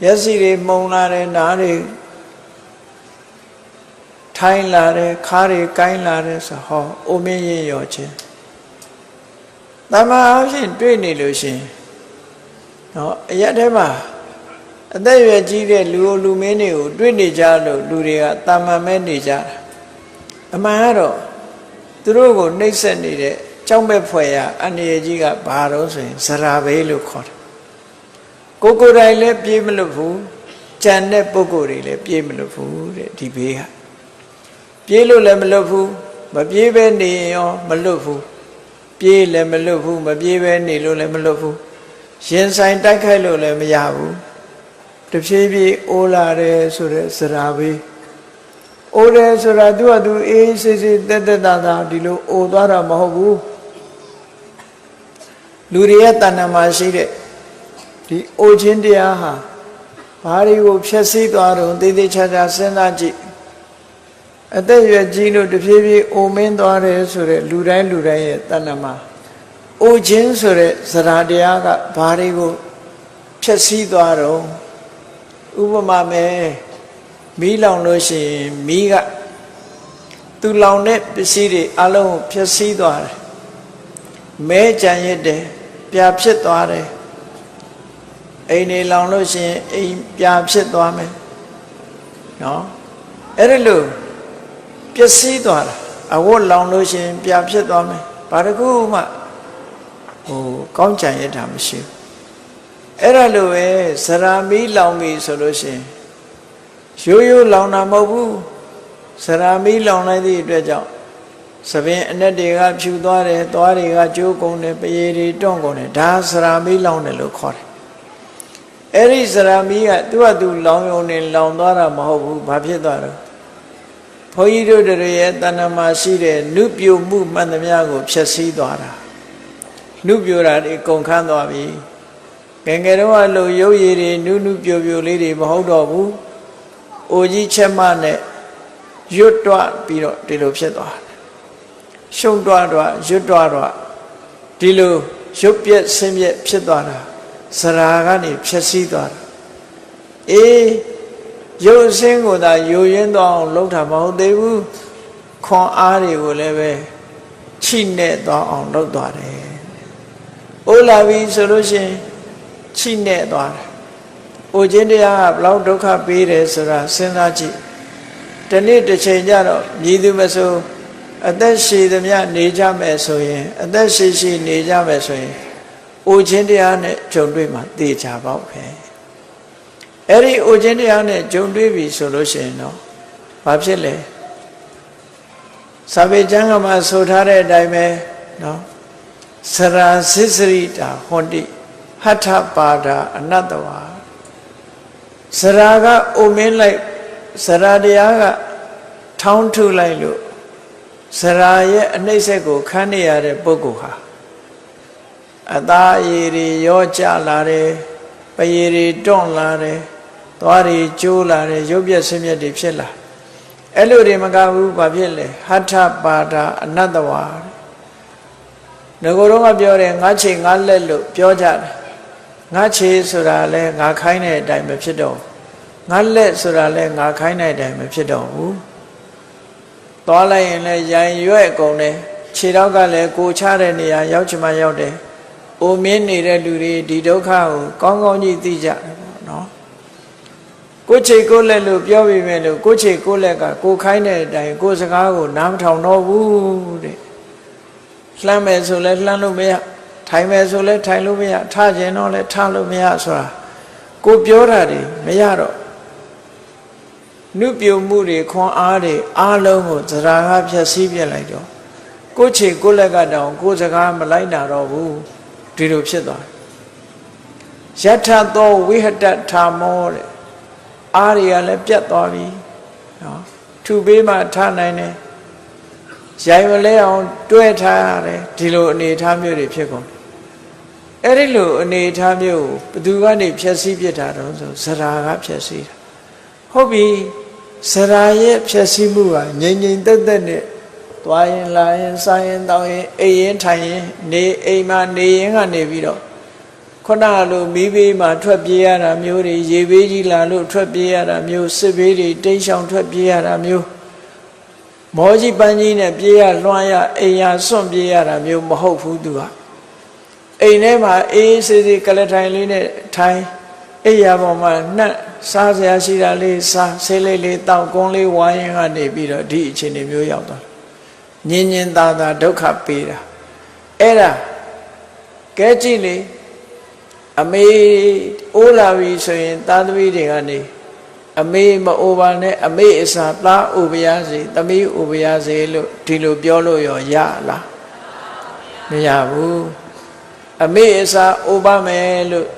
မျက်စိတွေမှုံလာတယ်နားတွေထိုင်းလာတယ်ခါးတွေကိုင်းလာတယ်ဆိုဟောအိုမင်းရင်ရော်ခြင်းတမန်အဖြစ်တွေ့နေလို့ရှင်နော်အရက်ထဲမှာအသက်အရွယ်ကြီးတဲ့လူမင်းတွေကိုတွေ့နေကြလို့လူတွေကတာမန်မဲ့နေကြတာအမှန်ကတော့သူတို့ကိုနှိပ်စက်နေတဲ့ကြောက်မဲ့ဖွယ်ရအန္တရာယ်ကြီးကဘာတော့ဆိုရင်ဇရာဘေးလို့ခေါ်တယ်ကိုယ်တိုင်လည်းပြေးမလို့ဘူးကြံတဲ့ပုဂ္ဂိုလ်တွေလည်းပြေးမလို့ဘူးတဲ့ဒီဘေးကပြေးလို့လည်းမလို့ဘူးမပြေးပဲနေရောမလို့ဘူးပြေးလည်းမလွတ်ဘူးမပြေးပဲနေလို့လည်းမလွတ်ဘူးရင်ဆိုင်တိုက်ခိုက်လို့လည်းမရဘူးတဖြည်းဖြည်းအိုးလာတယ်ဆိုတဲ့စရာဘေးအိုးတယ်ဆိုတာသူကသူအေးဆေးဆေးတက်တက်တာတာဒီလိုအိုသွားတာမဟုတ်ဘူးလူတွေရဲ့တဏ္ဍာမှာရှိတဲ့ဒီအိုခြင်းတရားဟာဘာတွေကိုဖျက်ဆီးသွားတော့သေသေးချာချာစဉ်းစားကြည့်အသက်ရွယ်ကြီးလို့တဖြည်းဖြည်းအိုမင်းသွားတယ်ဆိုတဲ့လူတိုင်းရဲ့တဏ္ဍမှာအိုခြင်းဆိုတဲ့ဇရာတရားကဘာတွေကိုဖြည့်ဆည်းသွားတော့ဥပမာမယ်မီးလောင်လို့ရှိရင်မီးကသူလောင်တဲ့ပစ္စည်းတွေအလုံးကိုဖြည့်ဆည်းသွားတယ်မဲကြံရစ်တယ်ပြာဖြစ်သွားတယ်အိမ်တွေလောင်လို့ရှိရင်အိမ်ပြာဖြစ်သွားမယ်နော်အဲ့ဒါလို့ပျက်စီးသွားတာအဝတ်လောင်လို့ရှိရင်ပြာဖြစ်သွားမယ်ဘာတကူမှကောင်းကြံရတာမရှိဘူးအဲ့ဒါလိုပဲဇရာမီးလောင်ပြီဆိုလို့ရှိရင်ရိုးလောင်တာမဟုတ်ဘူးဇရာမီးလောင်လိုက်သည့်အတွက်ကြောင့်သပင်အနက်တွေကဖြူသွားတယ်သွားတွေကကျိုးကုန်တယ်ပရေတွေတွန့်ကုန်တယ်ဒါဇရာမီးလောင်တယ်လို့ခေါ်တယ်အဲ့ဒီဇရာမီးကသူ့ဟာသူလောင်ယုံနေလောင်သွားတာမဟုတ်ဘူးဘာဖြစ်သွားတော့ဘုန်းကြီးတို့တွေရဲ့တဏ္ဍမှာရှိတဲ့နုပြိုမှုမှန်သမျှကိုဖျက်ဆီးသွားတာနုပြိုတာတွေကုန်ခန်းသွားပြီငယ်ငယ်တော့အလိုရုပ်ရည်တွေနုပြိုလေးတွေမဟုတ်တော့ဘူးအိုကြီးချက်မနဲ့ရွတ်တွပြီးတော့ဒီလိုဖြစ်သွားတယ်ရှုံတွရွတ်တွဒီလိုရုပ်ပြက်ဆင်းပြက်ဖြစ်သွားတာဇရာကနေဖျက်ဆီးသွားတာအေးရုပ်ဆင်းကိုသာယိုယွင်းသွားအောင်လုပ်တာမဟုတ်သေးဘူးခွန်အားတွေကိုလည်းပဲချိနဲ့သွားအောင်လုပ်သွားတယ်။အိုးလာပြီဆိုလို့ရှိရင်ချိနဲ့သွားတယ်။အိုခြင်းတရားကဘလောက်ဒုက္ခပေးတယ်ဆိုတာစဉ်းစားကြည့်။ဒီနေ့တစ်ချိန်ကျတော့မြည်သူမဆိုအသက်ရှည်သမျှနေကြမယ်ဆိုရင်အသက်ရှည်နေကြမယ်ဆိုရင်အိုခြင်းတရားနဲ့ကြုံတွေ့မှာသိကြပါ့ပဲ။အဲ့ဒီအိုခြင်းတရားနဲ့ကြုံတွေ့ပြီဆိုလို့ရှိရင်တော့ဘာဖြစ်လဲစာပေကျမ်းကမှာဆိုထားတဲ့အတိုင်းပဲနော်စရာစိစရိတာဟွန်တိဟထပါဒာအနတ္တဝါစရာကအိုမင်းလိုက်စရာတရားကထောင်းထုလိုက်လို့စရာရဲ့အနှိမ့်ဆက်ကိုခန်းနေရတဲ့ပုဂ္ဂိုလ်ဟာအသားအရည်တွေရောကျလာတယ်ပရည်တွေတွန့်လာတယ်သွားတွေကျိုးလာတယ်ရုပ်ပြက်ဆင်းရဲတွေဖြစ်လာအဲ့လိုတွေမကဘူးဘာဖြစ်လဲဟထပါဒာအနတ္တဝါငါကတော့ပြောတယ်ငါခြေငါလက်လို့ပြောကြတယ်ငါခြေဆိုတာလဲငါခိုင်းတဲ့အတိုင်းမဖြစ်တော့ငါလက်ဆိုတာလဲငါခိုင်းတဲ့အတိုင်းမဖြစ်တော့ဘူးသွားလိုက်ရင်လဲရန်ရွဲ့ကုန်တယ်ခြေတော့ကလည်းကိုချတဲ့နေရာရောက်ချင်မှရောက်တယ်အိုမင်းနေတဲ့လူတွေဒီဒုက္ခကိုကောင်းကောင်းကြီးသိကြတယ်ပေါ့နော်ကိုခြေကိုလက်လို့ပြောပြီးမယ်လို့ကိုခြေကိုလက်ကကိုခိုင်းတဲ့အတိုင်းကိုစကားကိုနားမထောင်တော့ဘူးတဲ့လှမ်းမယ်ဆိုလဲလှမ်းလို့မရ ထိုင်မယ်ဆိုလဲထိုင်လို့မရထခြင်းတော့လဲထလို့မရဆိုတာကိုပြောတာတွေမရတော့နုပြုံမှုတွေခွန်အားတွေအားလုံးကိုသရာကဖြည့်ဆည်းပြလိုက်တော့ကိုယ်ခြေကိုယ်လက်ကတောင်ကိုယ်စကားမလိုက်တာတော့ဘူးဒီလိုဖြစ်သွားယထသောဝိဟတထာမောတဲ့အားတွေကလည်းပြတ်သွားပြီနော်သူ့ဘေးမှာထားနိုင်တယ်ရိုင်မလဲအောင်တွဲထားရတယ်ဒီလိုအနေထားမျိုးတွေဖြစ်ကုန်အဲ့ဒီလိုအနေထားမျိုးဘယ်သူကနေဖြည့်ဆည်းပြတာတော့ဆိုဇရာကဖြည့်ဆည်းတာဟုတ်ပြီဇရာရဲ့ဖြည့်ဆည်းမှုကငြိမ်ငြိမ်သက်သက်နဲ့သွားရင်လာရင်စားရင်တောင်းရင်အိပ်ရင်ထိုင်ရင်နေအိမ်မှာနေရင်ကနေပြီးတော့ခုနလိုမိဘေးမှာထွက်ပြေးရတာမျိုးတွေရေဘေးကြီးလာလို့ထွက်ပြေးရတာမျိုးစစ်ဘေးတွေတိတ်ဆောင်ထွက်ပြေးရတာမျိုးမောကြီးပန်းကြီးနဲ့ပြေးရလွှမ်းရအိမ်ရစွန့်ပြေးရတာမျိုးမဟုတ်ဘူးသူကအိမ်ထဲမှာအေးစေးစေးကလထိုင်လေးနဲ့ထိုင်အိမ်ရပေါ်မှာနှက်စားစရာရှိတာလေးစားဆေးလေးလေးတောက်ကုန်းလေးဝိုင်းရင်ကနေပြီးတော့ဒီအခြေအနေမျိုးရောက်သွားညင်ညင်သာသာဒုက္ခပေးတာအဲ့ဒါကဲကြည့်လေအမေအိုးလာပြီဆိုရင်သားသမီးတွေကနေအမေမအိုပါနဲ့အမေအစာသားအိုပါရစေသမီးအိုပါရစေလို့ဒီလိုပြောလို့ရောရလားမရဘူးအမေအစာအိုပါမယ်လို့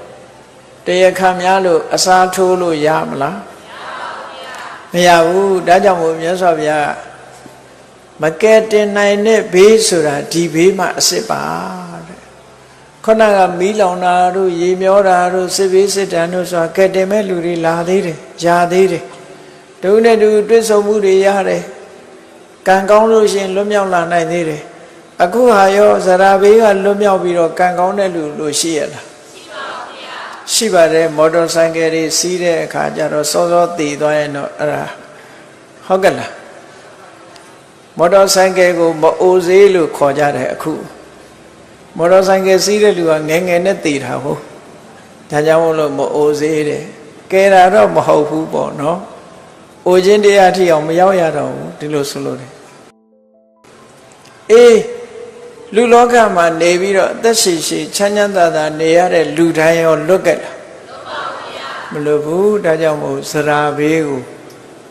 တရားခံများလို့အစာထိုးလို့ရမလားမရဘူးဒါကြောင့်မို့မြတ်စွာဘုရားမကဲတင်နိုင်တဲ့ဘေးဆိုတာဒီဘေးမှာအစစ်ပါတဲ့ခုနကမီးလောင်တာတို့ရေမျောတာတို့စစ်ဘေးစစ်တမ်းတို့ဆိုတာကဲတင်မဲ့လူတွေလာသေးတယ်ယာသေးတယ်ဒုနဲ့ဒုတွေ့ဆုံမှုတွေရတယ်ကံကောင်းလို့ရှင်လွတ်မြောက်လာနိုင်သေးတယ်အခုဟာရောဇရာဘေးကလွတ်မြောက်ပြီးတော့ကံကောင်းတဲ့လူလို့ရှိရလားရှိပါတယ်မော်တော်ဆိုင်ကယ်တွေစီးတဲ့အခါကျတော့စောစောတည်သွားရင်တော့အဲ့ဒါဟုတ်ကဲ့လားမော်တော်ဆိုင်ကယ်ကိုမအိုစေးလို့ခေါ်ကြတယ်အခုမော်တော်ဆိုင်ကယ်စီးတဲ့လူကငယ်ငယ်နဲ့တည်တာဟုတ်ဒါကြောင့်မို့လို့မအိုစေးတယ်ကဲတာတော့မဟုတ်ဘူးပေါ့နော်အိုခြင်းတရားထိအောင်မရောက်ရတော့ဘူးဒီလိုဆိုလို့တယ်အေးလူလောကမှာနေပြီးတော့အသက်ရှည်ရှည်ချမ်းချမ်းသာသာနေရတဲ့လူတိုင်းရောလွတ်ကဲ့လားမလွတ်ဘူးဒါကြောင့်မို့ဇရာဘေးကို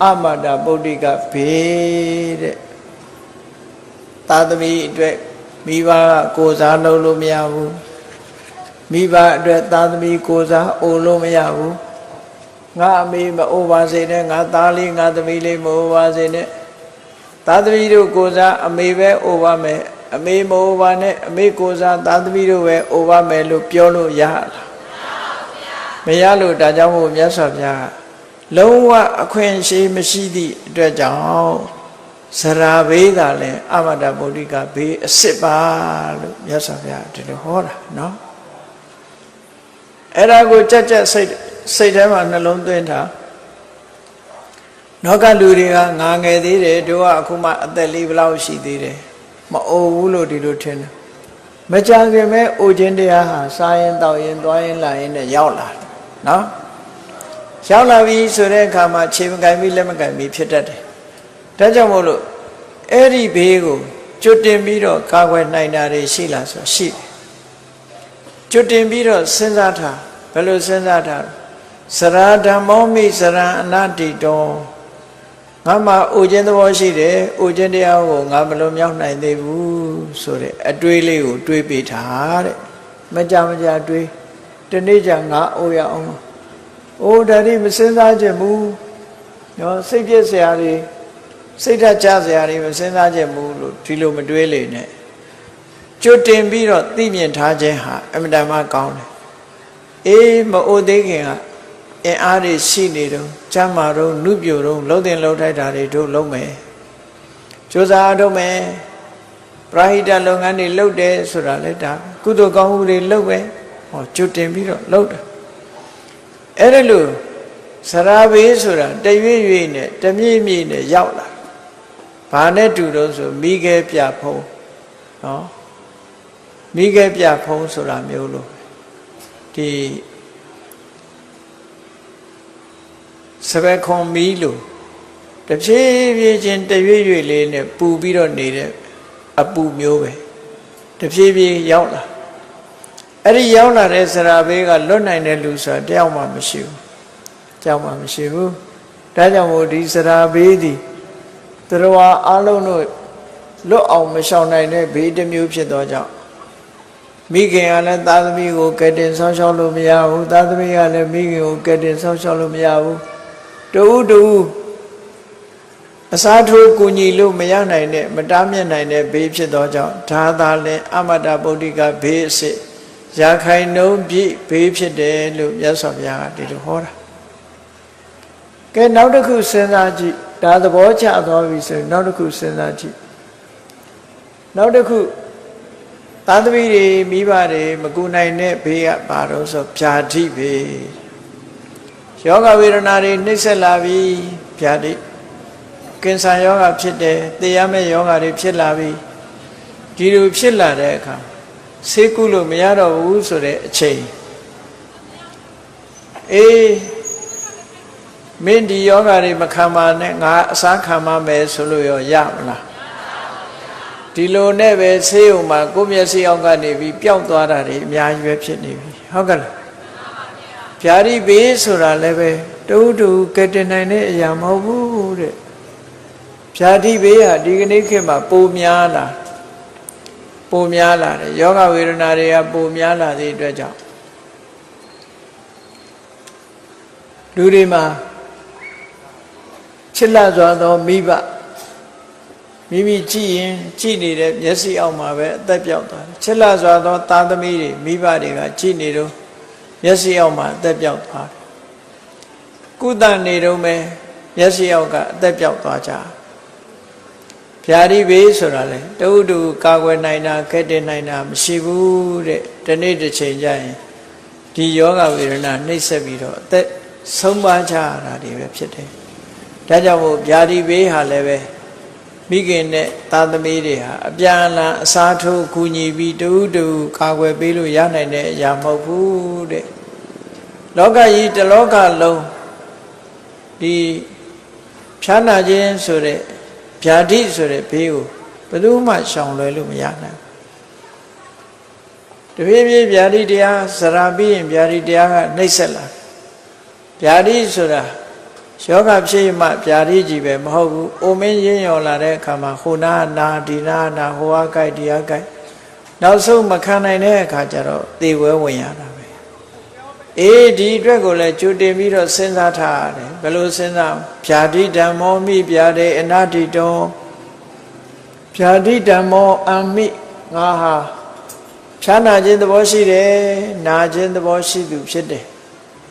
အမတာပုဒ္ဓိကဘေးတဲ့သာသမီအတွက်မိဘကိုစားလုပ်လို့မရဘူးမိဘအတွက်သာသမီကိုစားအိုလို့မရဘူးငါအမေမအိုပါစေနဲ့ငါသားလေးငါသမီးလေးမအိုပါစေနဲ့သာသမီတို့ကိုစားအမေပဲအိုပါမယ်အမေမအိုပါနဲ့အမေကိုစားသာသမီတို့ပဲအိုပါမယ်လို့ပြောလို့ရလားမရလို့ဒါကြောင့်မို့မြတ်စွာဘုရားလုံးဝအခွင့်အရေးမရှိသည့်အတွက်ကြောင့်ဇရာဘေးသာလဲအမတဗုဒ္ဓိကဘေးအစ်စ်ပါလို့မြတ်စွာဘုရားဒီလိုဟောတာနော်အဲ့ဒါကိုကြက်ကြက်စိတ်ထဲမှာနှလုံးသွင်းထားနောကလူတွေကငါငယ်သေးတယ်တို့ကအခုမှအသက်လေးဘလောက်ရှိသေးတယ်မအိုဘူးလို့ဒီလိုထင်တယ်မကြခင်မဲ့အိုခြင်းတရားဟာစားရင်တောက်ရင်သွားရင်လာရင်နဲ့ရောက်လာတယ်နော်ရောက်လာပြီဆိုတဲ့အခါမှာခြေမကင်ပြီးလက်မကင်ပြီးဖြစ်တတ်တယ်ဒါကြောင့်မို့လို့အဲ့ဒီဘေးကိုကျွတ်တင်ပြီးတော့ကာကွယ်နိုင်တာတွေရှိလားဆိုရှိတယ်ကျွတ်တင်ပြီးတော့စဉ်းစားထားဘယ်လိုစဉ်းစားထားစရာဓမ္မောမိစရံအနတ္တိတောငါမှအိုခြင်းသဘောရှိတယ်အိုခြင်းတရားကိုငါမလွန်မြောက်နိုင်သေးဘူးဆိုတဲ့အတွေးလေးကိုတွေးပေးထားတဲ့မကြတွေးတနေ့ကျငါအိုရအောင်အိုဒါရီမစဉ်းစားချင်ဘူးနော်စိတ်ပြည့်စရာတွေစိတ်ဓာတ်ကျစရာတွေမစဉ်းစားချင်ဘူးလို့ဒီလိုမတွေးလေနဲ့ကျွတ်တင်ပြီးတော့သိမြင်ထားခြင်းဟာအမှန်တမ်းကောင်းတယ်အေးမအိုသေးခင်ကအင်အားတွေရှိနေတော့ကျမ်းမာတော့နုပြိုတော့လှုပ်တင်လှုပ်ထိုက်တာတွေတို့လုံးမယ်ကြိုးစားတော့မယ်ပရာဟိတလုပ်ငန်းတွေလုပ်တယ်ဆိုတာလေဒါကုသိုလ်ကောင်းမှုတွေလုပ်ပဲဟောကျွတ်တင်ပြီးတော့လုပ်တယ်အဲ့ဒါလို့ဇရာဘေးဆိုတာတရွေ့ရွေ့နဲ့တမြင့်မြင့်နဲ့ရောက်လာဘာနဲ့တူတော့ဆိုမိခဲပြဖုံးနော်မိခဲပြဖုံးဆိုတာမျိုးလို့ဒီစပယ်ခွန်မီးလို့တဖြည်းဖြည်းချင်းတရွေ့ရွေ့လေးနဲ့ပူပြီးတော့နေတဲ့အပူမျိုးပဲတဖြည်းဖြည်းရောက်လာ အဲ့ဒီရောက်လာတဲ့ဇရာဘေးကလွတ်နိုင်တဲ့လူဆိုတာတယောက်မှမရှိဘူးကြောက်မှမရှိဘူးဒါကြောင့်မို့ဒီဇရာဘေးဒီသရဝါအလုံးတို့လွတ်အောင်မရှောင်နိုင်တဲ့ဘေးတစ်မျိုးဖြစ်သောကြောင့်မိခင်ကလည်းသားသမီးကိုကယ်တင်ဆောင်ရှောက်လို့မရဘူးသားသမီးကလည်းမိခင်ကိုကယ်တင်ဆောင်ရှောက်လို့မရဘူးတူအစားထိုးကူညီလို့မရနိုင်တဲ့မတားမြစ်နိုင်တဲ့ဘေးဖြစ်သောကြောင့်ဒါသာလည်းအမတ္တပုဒ္ဓိကဘေးအစစ်ရာခိုင်နှုန်းပြည့်ဘေးဖြစ်တယ်လို့မြတ်စွာဘုရားကဒီလိုဟောတာကဲနောက်တစ်ခုစဉ်းစားကြည့်ဒါသဘောကျသွားပြီဆိုရင်နောက်တစ်ခုစဉ်းစားကြည့်နောက်တစ်ခုသားသမီးတွေမိဘတွေမကူနိုင်တဲ့ဘေးကဘာလို့ဆိုဗျာဒိဘေးယောဂဝေဒနာတွေနှိမ့်ဆက်လာပြီဗျာဒိကင်ဆာယောဂဖြစ်တယ်သေရမယ့်ယောဂတွေဖြစ်လာပြီဒီလိုဖြစ်လာတဲ့အခါဆေးကုလို့မရတော့ဘူးဆိုတဲ့အချိန်အေးမင်းဒီယောဂတွေမခံပါနဲ့ငါအစားခံပါမယ်ဆိုလို့ရမလားဒီလိုနဲ့ပဲဆေးုံမှာကိုယ်မျက်စိအောက်ကနေပြီးပျောက်သွားတာတွေအများကြီးပဲဖြစ်နေပြီဟုတ်ကဲ့လားဗျာဒိဘေးဆိုတာလည်းပဲတူကဲတင်နိုင်တဲ့အရာမဟုတ်ဘူးတဲ့ဗျာဒိဘေးဟာဒီကနေ့ခေတ်မှာပိုများလာတယ်ယောဂဝေဒနာတွေကပိုများလာတဲ့အတွက်ကြောင့်လူတွေမှာချစ်လစွာသောမိဘမိကြည့်ရင်ကြည့်နေတဲ့မျက်စိအောက်မှာပဲအသက်ပြောက်သွားတယ်ချစ်လစွာသောသားသမီးတွေမိဘတွေကကြည့်နေတော့မျက်စိအောက်မှာအသက်ပြောက်သွားတယ်ကုသနေတော့ပဲမျက်စိအောက်ကအသက်ပြောက်သွားကြဗျာဒိဘေးဆိုတာလေတူကာကွယ်နိုင်တာခက်တင်နိုင်တာမရှိဘူးတဲ့ဒီနေ့တစ်ချိန်ကျရင်ဒီယောဂဝေဒနာနှိမ့်ဆက်ပြီးတော့အသက်ဆုံးပါကြတာတွေပဲဖြစ်တယ်ဒါကြောင့်မို့ဗျာဒိဘေးဟာလည်းပဲမိခင်နဲ့သားသမီးတွေဟာအပြန်အလှန်အစားထိုးကူညီပြီးတူကာကွယ်ပေးလို့ရနိုင်တဲ့အရာမဟုတ်ဘူးတဲ့လောကကြီးတစ်လောကလုံးဒီဖြာနာခြင်းဆိုတဲ့ဗျာဒိဆိုတဲ့ဘေးကိုဘယ်သူမှရှောင်လွယ်လို့မရနိုင်ဘူးတဖြည်းဖြည်းဗျာဒိတရားဇရာပြီးရင်ဗျာဒိတရားကနှိမ့်ဆက်လာဗျာဒိဆိုတာယောဂဖြစ်မှဗျာဒိကြီးပဲမဟုတ်ဘူးအိုမင်းရင်းရော်လာတဲ့အခါမှာဟိုနာနာဒီနာဟိုအားကြိုက်ဒီအားကြိုက်နောက်ဆုံးမခံနိုင်တဲ့အခါကျတော့သေဝဲဝင်ရတာပဲအေးဒီအတွက်ကိုလည်းကြိုတင်ပြီးတော့စဉ်းစားထားရတယ်ဘယ်လိုစဉ်းစားဗျာဒိဓမ္မောမိဗျာဒိအနာတိတောဗျာဒိဓမ္မောအမိငါဟာဖြာနာခြင်းသဘောရှိတယ်နာခြင်းသဘောရှိသူဖြစ်တယ်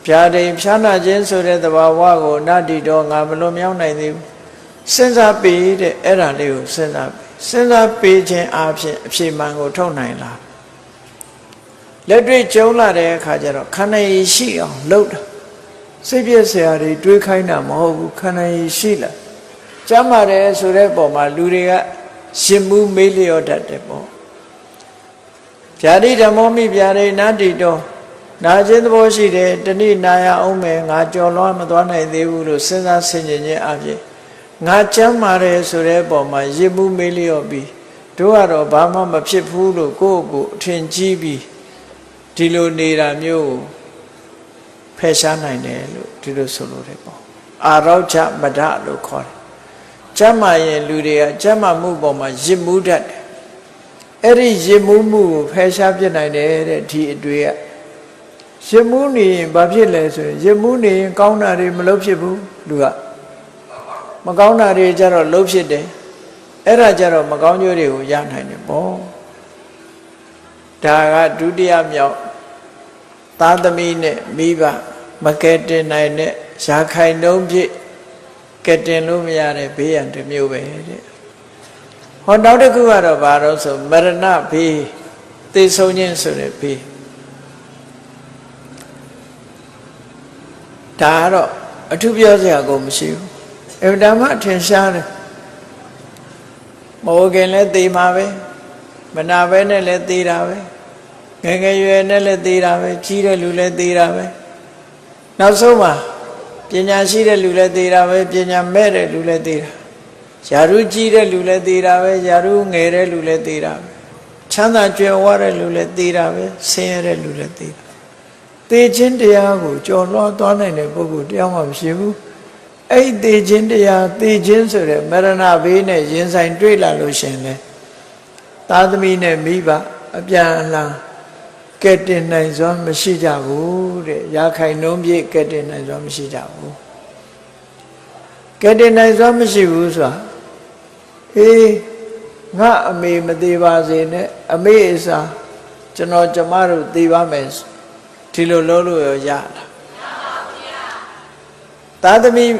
ဗျာဒိဖြာနာခြင်းဆိုတဲ့သဘာဝကိုအနာတိတောငါမလွန်မြောက်နိုင်သေးဘူးစဉ်းစားပေတဲ့အဲ့ဒါလေးကိုစဉ်းစားပေခြင်းအပြင်အဖြေမှန်ကိုထုတ်နိုင်လားလက်တွေ့ကျုံလာတဲ့အခါကျတော့ခန္ဓာရည်ရှိအောင်လုပ်တာစိတ်ပြည့်စရာတွေတွေးခိုင်းတာမဟုတ်ဘူးခန္ဓာရည်ရှိလာကျမ်းပါတယ်ဆိုတဲ့ပုံမှာလူတွေကရှင်မှုမေးလျော့တတ်တယ်ပေါ့ဗျာဒိဓမ္မောမိဗျာဒိနာတိတောနာခြင်းသဘောရှိတယ်တဏိနာရအောင်မယ်ငါကြော်လွှမ်းမသွားနိုင်သေးဘူးလို့စဉ်းစားဆင်ခြင်ခြင်းအပြင်ငါကျမ်းပါတယ်ဆိုတဲ့ပုံမှာရှင်မှုမေးလျော့ပြီးတို့ကတော့ဘာမှမဖြစ်ဘူးလို့ကိုယ့်ကိုယ်အထင်ကြီးပြီးဒီလိုနေတာမျိုးကိုဖယ်ရှားနိုင်တယ်လို့ဒီလိုဆိုလို့တယ်ပေါ့အာရောချမဒလို့ခေါ်တယ်ကျမ်းမာရင်လူတွေကကျမ်းမာမှုပေါ်မှာရစ်မှုတတ်တယ်အဲ့ဒီရစ်မှုကိုဖယ်ရှားပြနိုင်တယ်တဲ့ဒီအတွေ့ကရစ်မှုနေရင်ဘာဖြစ်လဲဆိုရင်ရစ်မှုနေရင်ကောင်းတာတွေမလုပ်ဖြစ်ဘူးလူကမကောင်းတာတွေကြတော့လုပ်ဖြစ်တယ်အဲ့ဒါကြတော့မကောင်းကျိုးတွေကိုရနိုင်တယ်ပေါ့ဒါကဒုတိယမြောက်သားသမီးနဲ့မိဘမကဲတင်နိုင်တဲ့ရာခိုင်နှုန်းဖြင့်ကဲတင်လို့မရတဲ့ဘေးရန်တစ်မျိုးပဲတဲ့ဟောနောက်တစ်ခုကတော့ဘာလို့ဆိုမရဏဘေးသိဆုံးခြင်းဆိုတဲ့ဘေးဒါကတော့အထူးပြောစရာကိုမရှိဘူးအဗ္ဗဓမ္မထင်ရှားတယ်မဟုတ်ခင်လည်းသိမှာပဲမနာပဲနဲ့လည်းသိတာပဲငယ်ငယ်ရွယ်နဲ့လည်းသိတာပဲကြီးတဲ့လူလည်းသိတာပဲနောက်ဆုံးမှာပညာရှိတဲ့လူလည်းသိတာပဲပညာမဲ့တဲ့လူလည်းသိတာယာရုကြီးတဲ့လူလည်းသိတာပဲယာရုငယ်တဲ့လူလည်းသိတာပဲ ချမ်းသာကြွယ်ဝတဲ့လူလည်းသိတာပဲဆင်းရဲတဲ့လူလည်းသိတာသိခြင်းတရားကိုကြော်လွှားသွားနိုင်တဲ့ပုဂ္ဂိုလ်တရားမှမရှိဘူးအဲ့ဒီသိခြင်းတရားသိခြင်းဆိုတဲ့မရဏဘေးနဲ့ရင်ဆိုင်တွေ့လာလို့ရှင်လေသားသမီးနဲ့မိဘအပြန်အလှန်ကဲ့တင်နိုင်စွာမရှိကြဘူးတဲ့ရာခိုင်နှုန်းပြည့်ကဲ့တင်နိုင်စွာမရှိကြဘူးကဲ့တင်နိုင်စွာမရှိဘူးဆိုတာငါအမေမသေးပါစေနဲ့အမေအစားကျွန်တော်ကျမတို့သေပါမယ်ဒီလိုလုပ်လို့ရလားမရပါဘူးဗျာသားသမီး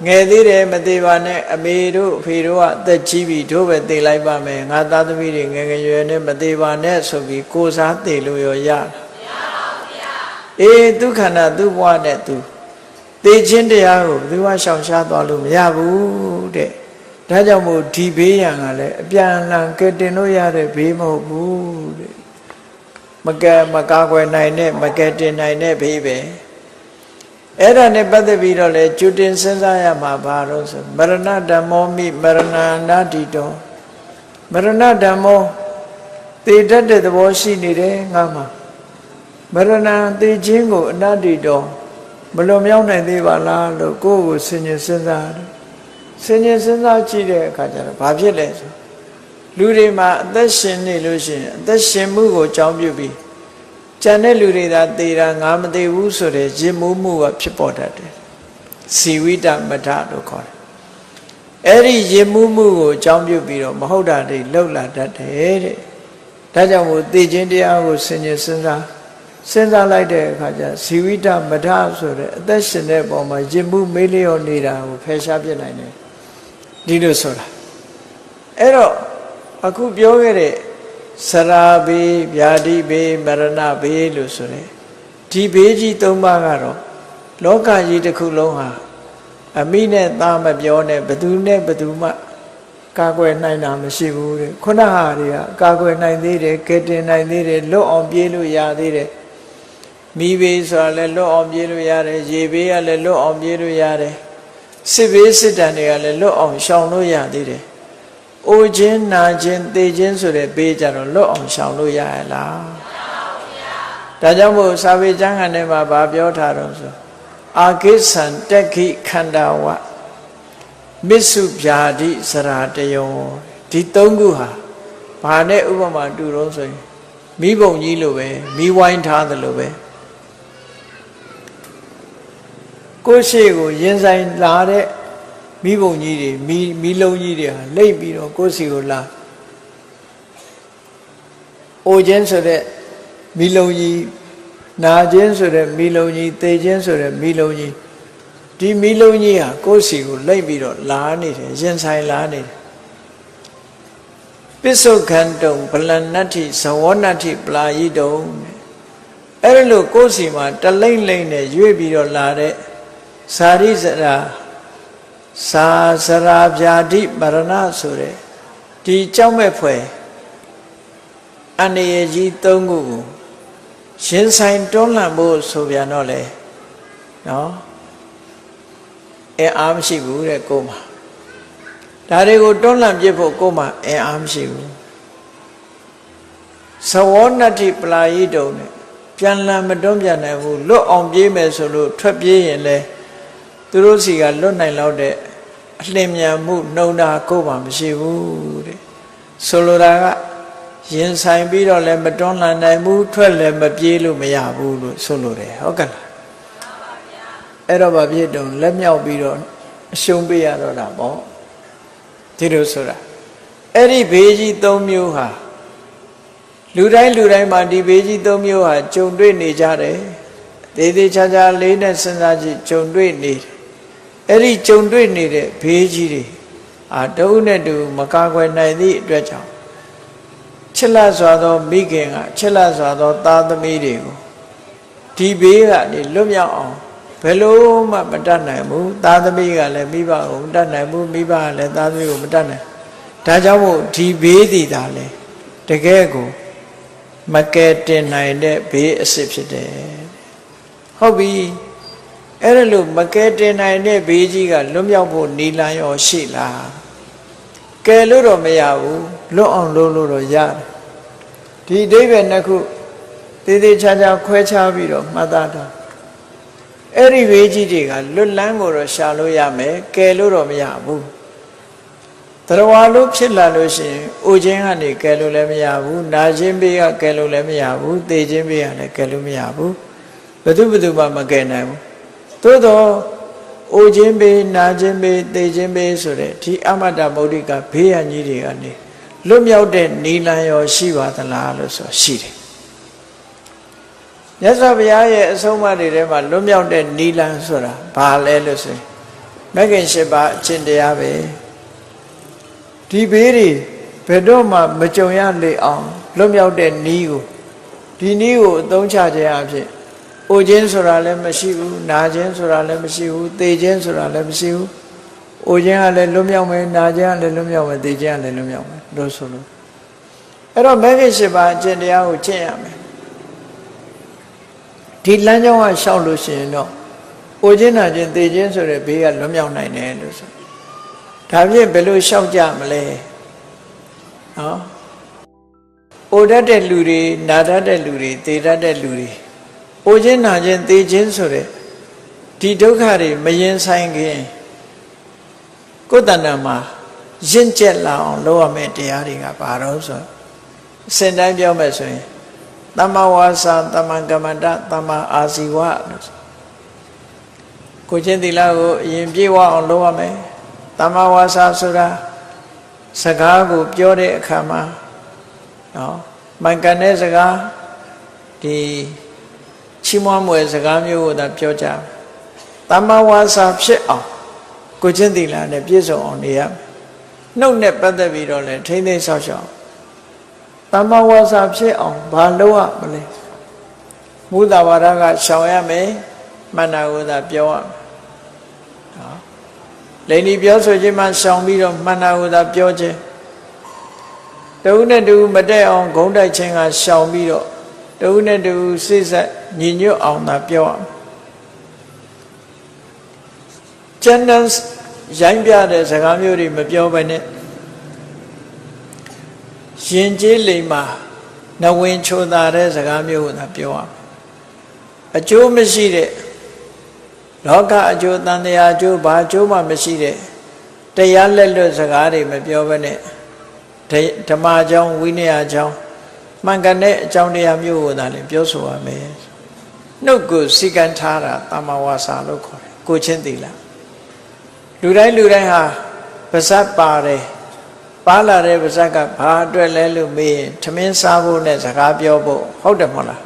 ငယ်သေးတယ်မသေးပါနဲ့အမေတို့အဖေတို့ကအသက်ကြီးပြီတို့ပဲသေလိုက်ပါမယ်ငါသားသမီးတွေငယ်ငယ်ရွယ်နဲ့မသေးပါနဲ့ဆိုပြီးကိုယ်စားသေလို့ရလားမရပါဘူးဗျာသူခန္ဓာသူ့ဘဝနဲ့သူသေခြင်းတရားကိုဘယ်သူမှရှောင်ရှားသွားလို့မရဘူးတဲ့ဒါကြောင့်မို့ဒီဘေးရန်ကလည်းအပြန်အလှန်ကဲတင်လို့ရတဲ့ဘေးမဟုတ်ဘူးတဲ့မကာကွယ်နိုင်တဲ့မကဲတင်နိုင်တဲ့ဘေးပဲအဲ့ဒါနဲ့ပတ်သက်ပြီးတော့လေကျွတင်စဉ်းစားရမှာဘာလို့ဆိုမရဏဓမ္မောမိမရဏနာတိတောမရဏဓမ္မောသေတတ်တဲ့သဘောရှိနေတယ်ငါမှာမရဏသေခြင်းကိုအနတ္တိတောမလွန်မြောက်နိုင်သေးပါလားလို့ကိုယ့်ကိုဆင်ញင်စဉ်းစားတယ်ဆင်ញင်စဉ်းစားကြည့်တဲ့အခါကျတော့ဘာဖြစ်လဲဆိုလူတွေမှာအသက်ရှင်နေလို့ရှိရင်အသက်ရှင်မှုကိုအကြောင်းပြုပြီးကျန်တဲ့လူတွေသာသေတာငါမသေဘူးဆိုတဲ့ရစ်မှုမှုကဖြစ်ပေါ်တတ်တယ်စီဝိတမထလို့ခေါ်တယ်အဲ့ဒီရစ်မှုမှုကိုအကြောင်းပြုပြီးတော့မဟုတ်တာတွေလှုပ်လာတတ်တယ်တဲ့ဒါကြောင့်မို့သေခြင်းတရားကိုဆင်ញင်စဉ်းစားလိုက်တဲ့အခါကျဇီဝိတမထဆိုတဲ့အသက်ရှင်တဲ့ပုံမှာရစ်မှုမေးလျော့နေတာကိုဖယ်ရှားပြနိုင်တယ်ဒီလိုဆိုတာအဲ့တော့အခုပြောခဲ့တဲ့စရာဘေးဗျာတိဘေးမရဏဘေးလို့ဆိုတဲ့ဒီဘေးကြီး၃ပါးကတော့လောကကြီးတစ်ခုလုံးဟာအမိနဲ့သားမပြောနဲ့ဘသူနဲ့ဘသူမှကာကွယ်နိုင်တာမရှိဘူးတဲ့ခုနဟာတွေကကာကွယ်နိုင်သေးတယ်ကဲတင်နိုင်သေးတယ်လွတ်အောင်ပြေးလို့ရသေးတယ်မိဘေးဆိုတာလည်းလွတ်အောင်ပြေးလို့ရတယ်ရေဘေးကလည်းလွတ်အောင်ပြေးလို့ရတယ်စစ်ဘေးစစ်တမ်းတွေကလည်းလွတ်အောင်ရှောင်လို့ရသေးတယ်အိုခြင်းနာခြင်းသေခြင်းဆိုတဲ့ဘေးကြတော့လွတ်အောင်ရှောင်လို့ရရလားမရပါဘူးဗျာဒါကြောင့်မို့စာပေကျမ်းဂန်ထဲမှာဗာပြောထားတော့ဆိုအာကိသံတက်ခိခန္ဓာဝမစ္စုဗျာတိစရာတယောဒီ၃ခုဟာဘာနဲ့ဥပမာတူတော့ဆိုရင်မိဘုံကြီးလိုပဲမိဝိုင်းထားသလိုပဲကိုယ်ရှိကိုရင်ဆိုင်လာတဲ့မိဘုံကြီးတွေမိလုံးကြီးတွေဟာလိမ့်ပြီးတော့ကိုယ်စီကိုလာအိုခြင်းဆိုတဲ့မိလုံးကြီးနာခြင်းဆိုတဲ့မိလုံးကြီးသေခြင်းဆိုတဲ့မိလုံးကြီးဒီမိလုံးကြီးဟာကိုယ်စီကိုလိမ့်ပြီးတော့လာနေတယ်ရင်ဆိုင်လာနေတယ်ပစ္စုခန္တုံဗလနတ္ထိဇဝနတ္ထိပလာယိတုံအဲ့လိုကိုယ်စီမှာတလိမ့်လိမ့်နဲ့ရွေ့ပြီးတော့လာတဲ့စာရိစရာစာစရာဗျာတိမရဏဆိုတဲ့ဒီကြောက်မဲ့ဖွယ်အန္တရာယ်ကြီး၃ခုကိုရင်ဆိုင်တွန်းလှန်ဖို့ဆိုပြန်တော့လေနော်အားမရှိဘူးတဲ့ကိုယ်မှာဒါတွေကိုတွန်းလှန်ပြစ်ဖို့ကိုယ်မှာအားမရှိဘူးသဝနတ္ထိပလာယိတုံနဲ့ပြန်လည်မတွန်းပြန်နိုင်ဘူးလွတ်အောင်ပြေးမယ်ဆိုလို့ထွက်ပြေးရင်လေသူတို့စီကလွတ်နိုင်လောက်တဲ့အလင်းမြန်မှုနှုံတာကိုယ်မှာမရှိဘူးတဲ့ဆိုလိုတာကရင်ဆိုင်ပြီးတော့လည်းမတွန်းလှန်နိုင်ဘူးထွက်လည်းမပြေးလို့မရဘူးလို့ဆိုလိုတယ်ဟုတ်ကဲ့လားအဲ့တော့ဘာဖြစ်တုံလက်မြောက်ပြီးတော့အရှုံးပေးရတော့တာပေါ့ဒီလိုဆိုတာအဲ့ဒီဘေးကြီး၃မျိုးဟာလူတိုင်းမှာဒီဘေးကြီး၃မျိုးဟာကြုံတွေ့နေကြတယ်သေးသေးချာချာလေးနဲ့စဉ်းစားကြည့်ကြုံတွေ့နေတယ်အဲ့ဒီကြုံတွေ့နေတဲ့ဘေးကြီးတွေတအုပ်နဲ့တူမကာကွယ်နိုင်သည့်အတွက်ကြောင့်ချစ်လစွာသောမိခင်ကချစ်လစွာသောသားသမီးတွေကိုဒီဘေးကနေလွတ်မြောက်အောင်ဘယ်လို့မှမတတ်နိုင်ဘူးသားသမီးကလည်းမိဘကိုမတတ်နိုင်ဘူးမိဘကလည်းသားသမီးကိုမတတ်နိုင်ဒါကြောင့်မို့ဒီဘေးတည်တာလေတကယ်ကိုမကဲတင်နိုင်တဲ့ဘေးအစစ်ဖြစ်တယ်ဟုတ်ပြီအဲ့ဒါလို့မကဲတင်နိုင်တဲ့ဘေးကြီးကလွတ်မြောက်ဖို့နီလန်ရောရှိလားကဲလို့တော့မရဘူးလွတ်အောင်လုပ်လို့တော့ရတယ် ဒီအဓိပ္ပာယ်နှစ်ခုသေးသေးချာချာခွဲခြားပြီးတော့မှတ်သားတာအဲ့ဒီဘေးကြီးတွေကလွတ်လန်းကိုတော့ရှာလို့ရမယ်ကယ်လို့တော့မရဘူးတရားဝါလို့ဖြစ်လာလို့ရှိရင်အိုခြင်းကနေကယ်လို့လည်းမရဘူးနာခြင်းဘေးကကယ်လို့လည်းမရဘူးသေခြင်းဘေးကလည်းကယ်လို့မရဘူးဘယ်သူမှမကယ်နိုင်ဘူးသို့တော့အိုခြင်းဘေးနာခြင်းဘေးသေခြင်းဘေးဆိုတဲ့ဒီအမတ္တမௌဒိကဘေးရန်ကြီးတွေကနေလွတ်မြောက်တဲ့နိလန်ရောရှိပါသလားလို့ဆိုရှိတယ်မြတ်စွာဘုရားရဲ့အဆုံးအမတွေထဲမှာလွတ်မြောက်တဲ့နိလန်ဆိုတာဘာလဲလို့ဆိုရင်မဂ္ဂင်၈ပါးအကျင့်တရားပဲဒီဘေးတွေဘယ်တော့မှမကြုံရလေအောင်လွတ်မြောက်တဲ့နီးကိုဒီနီးကိုအသုံးချခြင်းအဖြစ်အိုခြင်းဆိုတာလည်းမရှိဘူးနာခြင်းဆိုတာလည်းမရှိဘူးသေခြင်းဆိုတာလည်းမရှိဘူးအိုခြင်းကလည်းလွတ်မြောက်မယ်နာခြင်းကလည်းလွတ်မြောက်မယ်သေခြင်းကလည်းလွတ်မြောက်မယ်လို့ဆိုလို့အဲ့တော့မဂ္ဂင်၈ပါးအကျင့်တရားကိုကျင့်ရမယ်ဒီလမ်းကြောင်းကရှောက်လို့ရှိရင်တော့အိုခြင်းနာခြင်းသေခြင်းဆိုတဲ့ဘေးကလွတ်မြောက်နိုင်တယ်လို့ဆိုဒါဖြင့်ဘယ်လိုရှောက်ကြမလဲနော်အိုတတ်တဲ့လူတွေနာတတ်တဲ့လူတွေသေတတ်တဲ့လူတွေအိုခြင်းနာခြင်းသေခြင်းဆိုတဲ့ဒီဒုက္ခတွေမရင်ဆိုင်ခင်ကိုယ်တဏ္ဍာမှာရင့်ကျက်လာအောင်လုပ်ရမယ့်တရားတွေကဘာလို့ဆိုအစဉ်တိုင်းပြောမယ်ဆိုရင်သမ္မာဝါစာသမ္မာကမ္မန္တသမ္မာအာဇီဝလို့ကိုချင်းသီလကိုအရင်ပြေဝအောင်လုပ်ရမယ်သမ္မာဝါစာဆိုတာစကားကိုပြောတဲ့အခါမှာနော်မှန်ကန်တဲ့စကားဒီချီးမွမ်းမွယ်စကားမျိုးကိုသာပြောကြသမ္မာဝါစာဖြစ်အောင်ကိုချင်းသီလနဲ့ပြည့်စုံအောင်နေရမယ်နှုတ်နဲ့ပတ်သက်ပြီးတော့လည်းထိမ့်သိမ်းဆောက်ရှောက်သမ္မာဝါစာဖြစ်အောင်ဘာလုပ်ရမလဲမူတာဝါဒကရှောင်ရမယ်မှန်တာကိုသာပြောရမယ်နော်လိန်ဒီပြောဆိုခြင်းမှရှောင်ပြီးတော့မှန်တာကိုသာပြောခြင်းတဦးနဲ့တဦးမတည့်အောင်ဂုံးတိုက်ခြင်းကရှောင်ပြီးတော့တဦးနဲ့တဦးစိတ်ဆက်ညီညွတ်အောင်သာပြောရမယ်ကျန်တဲ့ရိုင်းပြတဲ့စကားမျိုးတွေမပြောဘဲနဲ့ရင်ကျေးလိမ်မှာနဝင်ချိုသာတဲ့စကားမျိုးကိုသာပြောရမယ်အကျိုးမရှိတဲ့လောကအကျိုးတန်တရားအကျိုးဘာအကျိုးမှမရှိတဲ့တရားလက်လွတ်စကားတွေမပြောဘဲနဲ့ဓမ္မအကြောင်းဝိနည်းအကြောင်းမှန်ကန်တဲ့အကြောင်းတရားမျိုးကိုသာလည်းပြောဆိုရမယ်နှုတ်ကိုစီကံထားတာသမ္မာဝါစာလို့ခေါ်တယ်ကိုချင်းသီလလူတိုင်းဟာပါဇက်ပါတယ်ပါလာတဲ့ပါဇက်ကဘာအတွက်လဲလို့မေးရင်ထမင်းစားဖို့နဲ့စကားပြောဖို့ဟုတ်တယ်မဟုတ်လား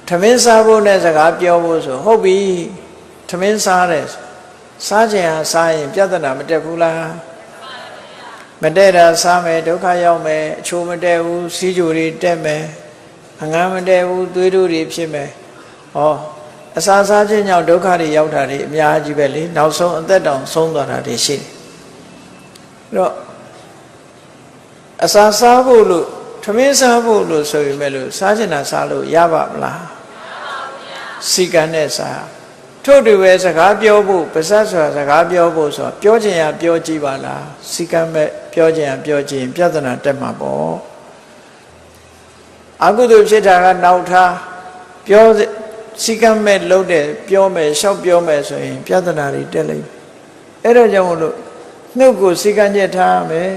ထမင်းစားဖို့နဲ့စကားပြောဖို့ဆိုဟုတ်ပြီထမင်းစားတယ်စားခြင်းဟာစားရင်ပြဿနာမတက်ဘူးလားမတက်တာစားမယ်ဒုက္ခရောက်မယ်အချိုးမတက်ဘူးစီးကြိုတွေတက်မယ်အငမ်းမတက်ဘူးသွေးတို့တွေဖြစ်မယ်ဟောအစာစားခြင်းကြောင့်ဒုက္ခတွေရောက်တာတွေအများကြီးပဲလေနောက်ဆုံးအသက်တောင်ဆုံးသွားတာတွေရှိတယ်အဲ့တော့အစာစားဖို့လို့ထမင်းစားဖို့လို့ဆိုရင်ပဲလို့စားချင်တာစားလို့ရပါမလားမရပါဘူးဗျာစီကံနဲ့စားထို့တူပဲစကားပြောဖို့ပါဇက်ဆိုတာစကားပြောဖို့ဆိုတော့ပြောချင်ရပြောကြည့်ပါလားစီကံမဲ့ပြောချင်ရပြောကြည့်ပြဿနာတက်မှာပေါ့အကုသိုလ်ဖြစ်တာကနောက်ထားပြောစီကံမဲ့လုံးတဲ့ပြောမယ်ရှောက်ပြောမယ်ဆိုရင်ပြဿနာတွေတက်လိမ့်မယ်အဲ့ဒါကြောင့်မို့လို့နှုတ်ကိုစီကံချက်ထားရမယ်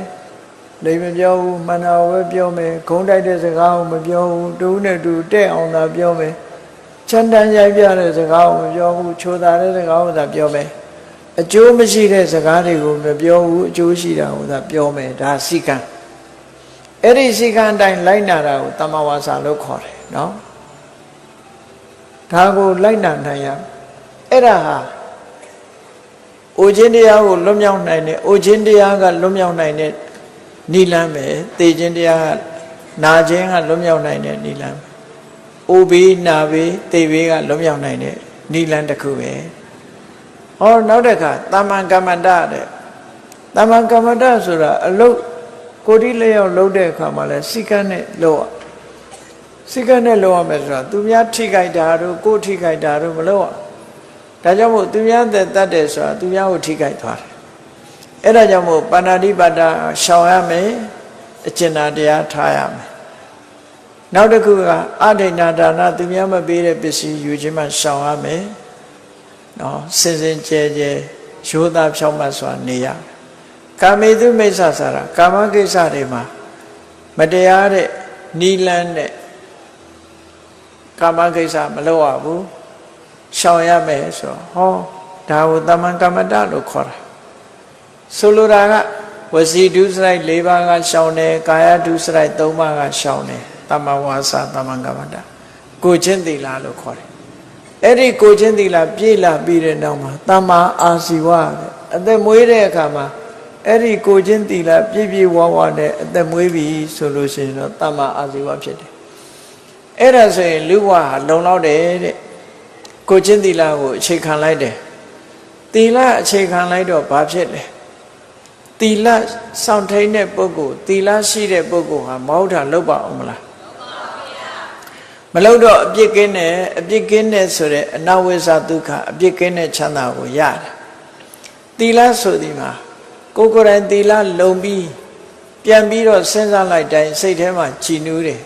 လိမ်မပြောဘူးမှန်တာကိုပဲပြောမယ်ဂုံးတိုက်တဲ့စကားကိုမပြောဘူးတူနဲ့တူတဲ့အောင်သာပြောမယ်ချမ်းတမ်းရိုက်ပြတဲ့စကားကိုမပြောဘူးချိုးတာတဲ့စကားကိုသာပြောမယ်အကျိုးမရှိတဲ့စကားတွေကိုမပြောဘူးအကျိုးရှိတာကိုသာပြောမယ်ဒါစီကံအဲ့ဒီစီကံအတိုင်းလိုက်နာတာကိုသမ္မာဝါစာလို့ခေါ်တယ်နော်ဒါကိုလိုက်နာနိုင်ရအဲ့ဒါဟာအိုခြင်းတရားကိုလွတ်မြောက်နိုင်တဲ့အိုခြင်းတရားကလွတ်မြောက်နိုင်တဲ့နိလန်းပဲသေခြင်းတရားကနာခြင်းကလွတ်မြောက်နိုင်တဲ့နိလန်းအိုဘေးနာဘေးသေဘေးကလွတ်မြောက်နိုင်တဲ့နိလန်းတစ်ခုပဲဟောနောက်တစ်ခါသမ္မာကမ္မန္တတဲ့သမ္မာကမ္မန္တဆိုတာအလုတ်ကိုယ်ဒီလျောက်လုပ်တဲ့အခါမှာလဲစိကံနဲ့လုပ်စိကံနဲ့လုပ်ရမယ်ဆိုတာသူများထိခိုက်တာတို့ကိုယ်ထိခိုက်တာတို့မလုပ်ရဒါကြောင့်မို့သူများသက်တတ်တယ်ဆိုတာသူများကိုထိခိုက်သွားတယ်အဲ့ဒါကြောင့်မို့ပါဏာတိပါဒရှောင်ရမယ်အကျဉ်းတရားထားရမယ် နောက်တစ်ခုကအဋိဏဒါနသူများမပေးတဲ့ပစ္စည်းယူခြင်းမှရှောင်ရမယ်နော်စင်စင်ကြဲကြဲရိုးသားဖြောင့်မတ်စွာနေရကာမေတုမိစ္ဆာစာရကာမကိစ္စတွေမှာမတရားတဲ့နီလန်းတဲ့ကာမကိစ္စမလုပ်ရဘူးရှောင်ရမယ်ဆိုဟောဒါကိုတမန်ကမ္မတလို့ခေါ်တာဆိုလိုတာကဝစီဒုစရိုက်၄ပါးကရှောင်တယ်ကာယဒုစရိုက်၃ပါးကရှောင်တယ်တမ္မာဝါစာတမန်ကမ္မတကိုချင်းသီလလို့ခေါ်တယ်အဲ့ဒီကိုချင်းသီလပြည့်လာပြီးတဲ့နောက်မှာတမ္မာအာဇီဝအသက်မွေးတဲ့အခါမှာအဲ့ဒီကိုချင်းသီလပြည့်ပြည့်ဝဝနဲ့အသက်မွေးပြီဆိုလို့ရှိရင်တော့တမ္မာအာဇီဝဖြစ်တယ်အဲ့ဒါဆိုရင်လူဘဝဟာလုံလောက်တယ်တဲ့ကိုချင်းသီလကိုအခြေခံလိုက်တယ်သီလအခြေခံလိုက်တော့ဘာဖြစ်လဲသီလစောင့်ထိန်တဲ့ပုဂ္ဂိုလ်သီလရှိတဲ့ပုဂ္ဂိုလ်ဟာမဟုတ်တာလုပ်ပါအောင်မလားမလုပ်တော့အပြစ်ကင်းတဲ့ဆိုတဲ့အနဝိဇ္ဇဒုက္ခအပြစ်ကင်းတဲ့ချမ်းသာကိုရတယ်သီလဆိုဒီမှာကိုယ်ကိုယ်တိုင်သီလလုံပြီးပြန်ပြီးတော့စဉ်းစားလိုက်တိုင်းစိတ်ထဲမှာကြည်နူးတယ်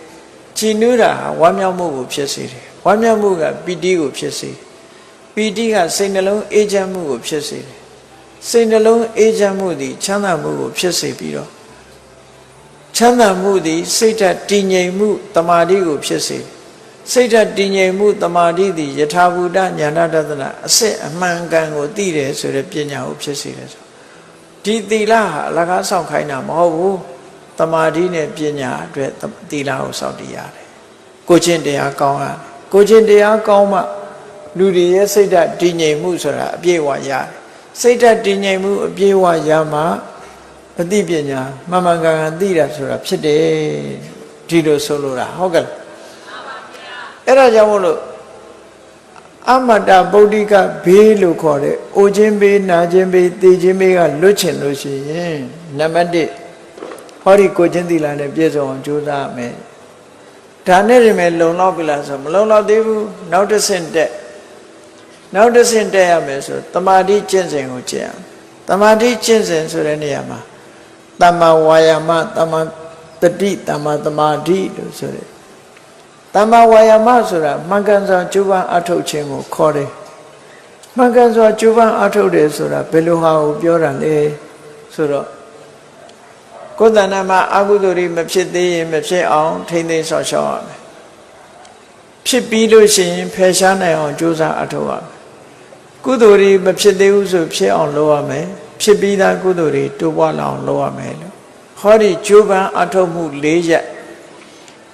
ကြည်နူးတာဟာဝမ်းမြောက်မှုကိုဖြစ်စေတယ်ဝမ်းမြောက်မှုကပီတိကိုဖြစ်စေပီတိကစိတ်နှလုံးအေးချမ်းမှုကိုဖြစ်စေတယ်စိတ်နှလုံးအေးချမ်းမှုသည်ချမ်းသာမှုကိုဖြစ်စေပြီးတော့ချမ်းသာမှုသည်စိတ်ဓာတ်တည်ငြိမ်မှုတမာတိကိုဖြစ်စေစိတ်ဓာတ်တည်ငြိမ်မှုတမာတိသည်ယထာဘူတဉာဏတသနာအစစ်အမှန်ကန်ကိုသိတယ်ဆိုတဲ့ပညာကိုဖြစ်စေတယ်ဆိုဒီသီလဟာအလကားဆောင်ခိုင်းတာမဟုတ်ဘူးတမာတိနဲ့ပညာအတွက်သီလကိုစောင့်တည်ရတယ်ကိုချင်းတရားကောင်းရတယ်ကိုချင်းတရားကောင်းမှလူတွေရဲ့စိတ်ဓာတ်တည်ငြိမ်မှုဆိုတာအပြည့်အဝရတယ်စိတ်ဓာတ်တည်ငြိမ်မှုအပြည့်အဝရမှအသိပညာမှန်မှန်ကန်ကန်သိတာဆိုတာဖြစ်တယ်ဒီလိုဆိုလိုတာဟုတ်ကဲ့အဲ့ဒါကြောင့်မို့လို့အမတဗုဒ္ဓိကဘေးလို့ခေါ်တဲ့အိုခြင်းဘေးနာခြင်းဘေးသိခြင်းဘေးကလွတ်ချင်လို့ရှိရင်နံပါတ်1ဟောဒီကိုခြင်းသီလနဲ့ပြည့်စုံအောင်ကြိုးစားမယ်ဒါနဲ့ရင်ပဲလုံလောက်ပြီလားဆိုမလုံလောက်သေးဘူးနောက်တစ်ဆင့်တက်ရမယ်ဆိုတမာတိကျင့်စဉ်ကိုကျင့်ရမယ်တမာတိကျင့်စဉ်ဆိုတဲ့နေရာမှာတမ္မာဝါယာမတမ္မာတတိတမ္မာသမာဓိလို့ဆိုတဲ့တမ္မာဝါယာမဆိုတာမှန်ကန်စွာကျူးပန်းအထုတ်ခြင်းကိုခေါ်တယ်မှန်ကန်စွာကျူးပန်းအထုတ်တယ်ဆိုတာဘယ်လိုဟာကိုပြောတာလဲဆိုတော့ကိုယ်တဏ္ဍမှာအကုသိုလ်တွေမဖြစ်သေးရင်မဖြစ်အောင်ထိမ့်သိမ်းဆောက်ရှောက်ရမယ်ဖြစ်ပြီးလို့ရှိရင်ဖယ်ရှားနိုင်အောင်ကြိုးစားအထောက်ရမယ်ကုသိုလ်တွေမဖြစ်သေးဘူးဆိုဖြစ်အောင်လုပ်ရမယ်ဖြစ်ပြီးသားကုသိုလ်တွေတိုးပွားလာအောင်လုပ်ရမယ်လို့ဟောဒီကြိုးပမ်းအထောက်မှု၄ရပ်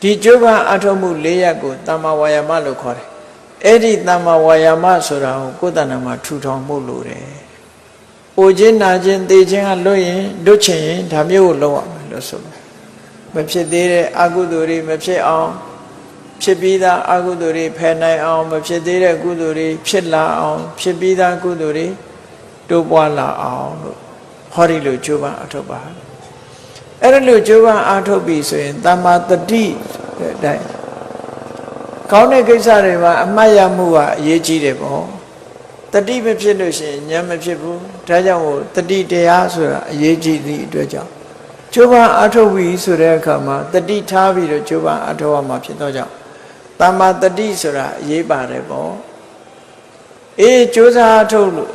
ဒီကြိုးပမ်းအထောက်မှု၄ရပ်ကိုတမ္မာဝါယာမလို့ခေါ်တယ်အဲ့ဒီတမ္မာဝါယာမဆိုတာကိုကိုယ်တဏ္ဍမှာထူထောင်မှုလို့တယ်အိုခြင်းနာခြင်းသိခြင်းကလွတ်ချင်ရင်ဒါမျိုးကိုလုပ်ရမယ်လို့ဆိုတယ်မဖြစ်သေးတဲ့အကုသိုလ်တွေမဖြစ်အောင်ဖြစ်ပြီးသားအကုသိုလ်တွေဖယ်နိုင်အောင်မဖြစ်သေးတဲ့ကုသိုလ်တွေဖြစ်လာအောင်ဖြစ်ပြီးသားကုသိုလ်တွေတိုးပွားလာအောင်လို့ဟောဒီလိုကြိုးပမ်းအထောက်ပါအဲ့ဒါလိုကြိုးပမ်းအထောက်ပြီးဆိုရင်တမ္မာတတိတဲ့အတိုင်းကောင်းတဲ့ကိစ္စတွေမှာအမှတ်ရမှုကအရေးကြီးတယ်ပေါ့တတိမဖြစ်လို့ရှိရင်ဉာဏ်မဖြစ်ဘူးဒါကြောင့်မို့တတိတရားဆိုတာအရေးကြီးသည့်အတွက်ကြောင့်ကြိုးပမ်းအထောက်ပြီးဆိုတဲ့အခါမှာတတိထားပြီးတော့ကြိုးပမ်းအထောက်ရမှာဖြစ်တော့ကြောင့်တမ္မာတတိဆိုတာအရေးပါတယ်ပေါ့အေးကြိုးစားအထုတ်လို့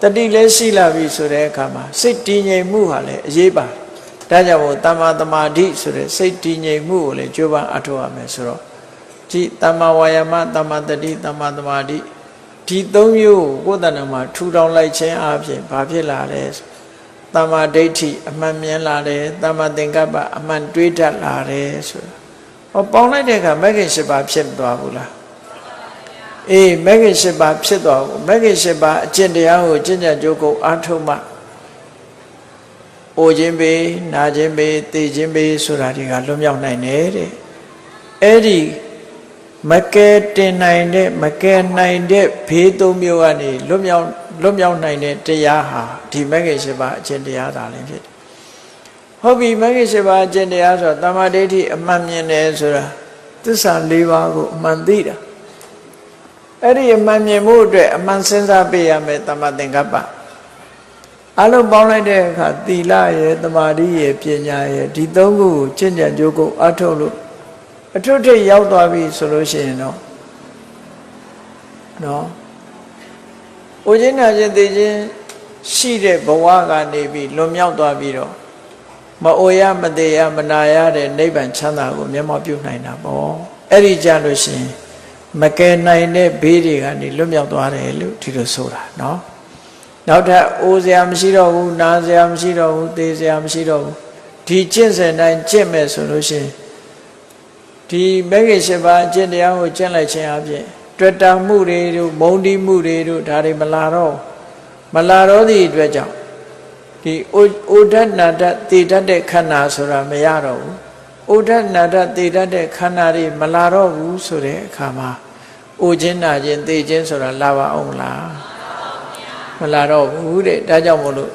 တတိလည်းရှိလာပြီဆိုတဲ့အခါမှာစိတ်တည်ငြိမ်မှုဟာလည်းအရေးပါတယ်ဒါကြောင့်မို့တမ္မာသမာဓိဆိုတဲ့စိတ်တည်ငြိမ်မှုကိုလည်းကြိုးပမ်းအထောက်ရမယ်ဆိုတော့ဒီတမ္မာဝါယာမတမ္မာတတိတမ္မာသမာဓိဒီ၃မျိုးကိုကိုယ်တဏ္ဍမှာထူထောင်လိုက်ခြင်းအပြင်ဘာဖြစ်လာလဲတမ္မာဒိဋ္ဌိအမှန်မြင်လာတယ်တမ္မာသင်္ကပ္ပအမှန်တွေးတတ်လာတယ်ဆိုတာဟောပေါင်းလိုက်တဲ့အခါမဂ္ဂင်၈ပါးဖြစ်သွားဘူးလားအေးမဂ္ဂင်၈ပါးဖြစ်သွားဘူးမဂ္ဂင်၈ပါးအကျင့်တရားကိုကျင့်ကြံကြိုးကိုအားထုတ်မှအိုခြင်းပေနာခြင်းပေသိခြင်းပေဆိုတာတွေကလွတ်မြောက်နိုင်တယ်တဲ့အဲ့ဒီမကဲတင်နိုင်တဲ့မကဲနိုင်တဲ့ဘေး၃မျိုးကနေလွတ်မြောက်နိုင်တဲ့တရားဟာဒီမဂ္ဂင်၈ပါးအကျင့်တရားသာလည်းဖြစ်တယ်ဟုတ်ပြီမဂ္ဂင်၈ပါးအကျင့်တရားဆိုတာတမ္မာဒိဋ္ဌိအမှန်မြင်တယ်ဆိုတာသစ္စာ၄ပါးကိုအမှန်သိတာအဲ့ဒီအမှန်မြင်မှုအတွက်အမှန်စဉ်းစားပေးရမယ်တမ္မာသင်္ကပ္ပအလုံးပေါင်းလိုက်တဲ့အခါသီလရဲ့သမာဓိရဲ့ပညာရဲ့ဒီ၃ခုကိုကျင့်ကြံကြိုးကိုအထုတ်လို့ အထွတ်ထိပ်ရောက်သွားပြီဆိုလို့ရှိရင်တော့နော်အိုခြင်းနာခြင်းသိခြင်းရှိတဲ့ဘဝကနေပြီးလွန်မြောက်သွားပြီးတော့မအိုရမသေးရမနာရတဲ့နိဗ္ဗာန်ချမ်းသာကိုမျက်မှောက်ပြုနိုင်တာပေါ့အဲ့ဒီကြလို့ရှိရင်မကယ်နိုင်တဲ့ဘေးတွေကနေလွတ်မြောက်သွားတယ်လို့ဒီလိုဆိုတာနော်နောက်ထပ်အိုစရာမရှိတော့ဘူးနာစရာမရှိတော့ဘူးသေစရာမရှိတော့ဘူးဒီကျင့်စဉ်တိုင်းကျင့်မဲ့ဆိုလို့ရှိရင်ဒီမဂ္ဂင်၈ပါးအကျင့်တရားကိုကျင့်လိုက်ခြင်းအပြင်တွေ့တာမှုတွေတို့မုန်းတီးမှုတွေတို့ဒါတွေမလာတော့သည့်အတွက်ကြောင့်ဒီဩဒ္ဒနာတတည်တတ်တဲ့ခန္ဓာဆိုတာမရတော့ဘူးဩဒ္ဒနာတတည်တတ်တဲ့ခန္ဓာတွေမလာတော့ဘူးဆိုတဲ့အခါမှာဩခြင်းနာခြင်းသိခြင်းဆိုတာလာပါအောင်မလားမလာတော့ဘူးတဲ့ဒါကြောင့်မို့လို့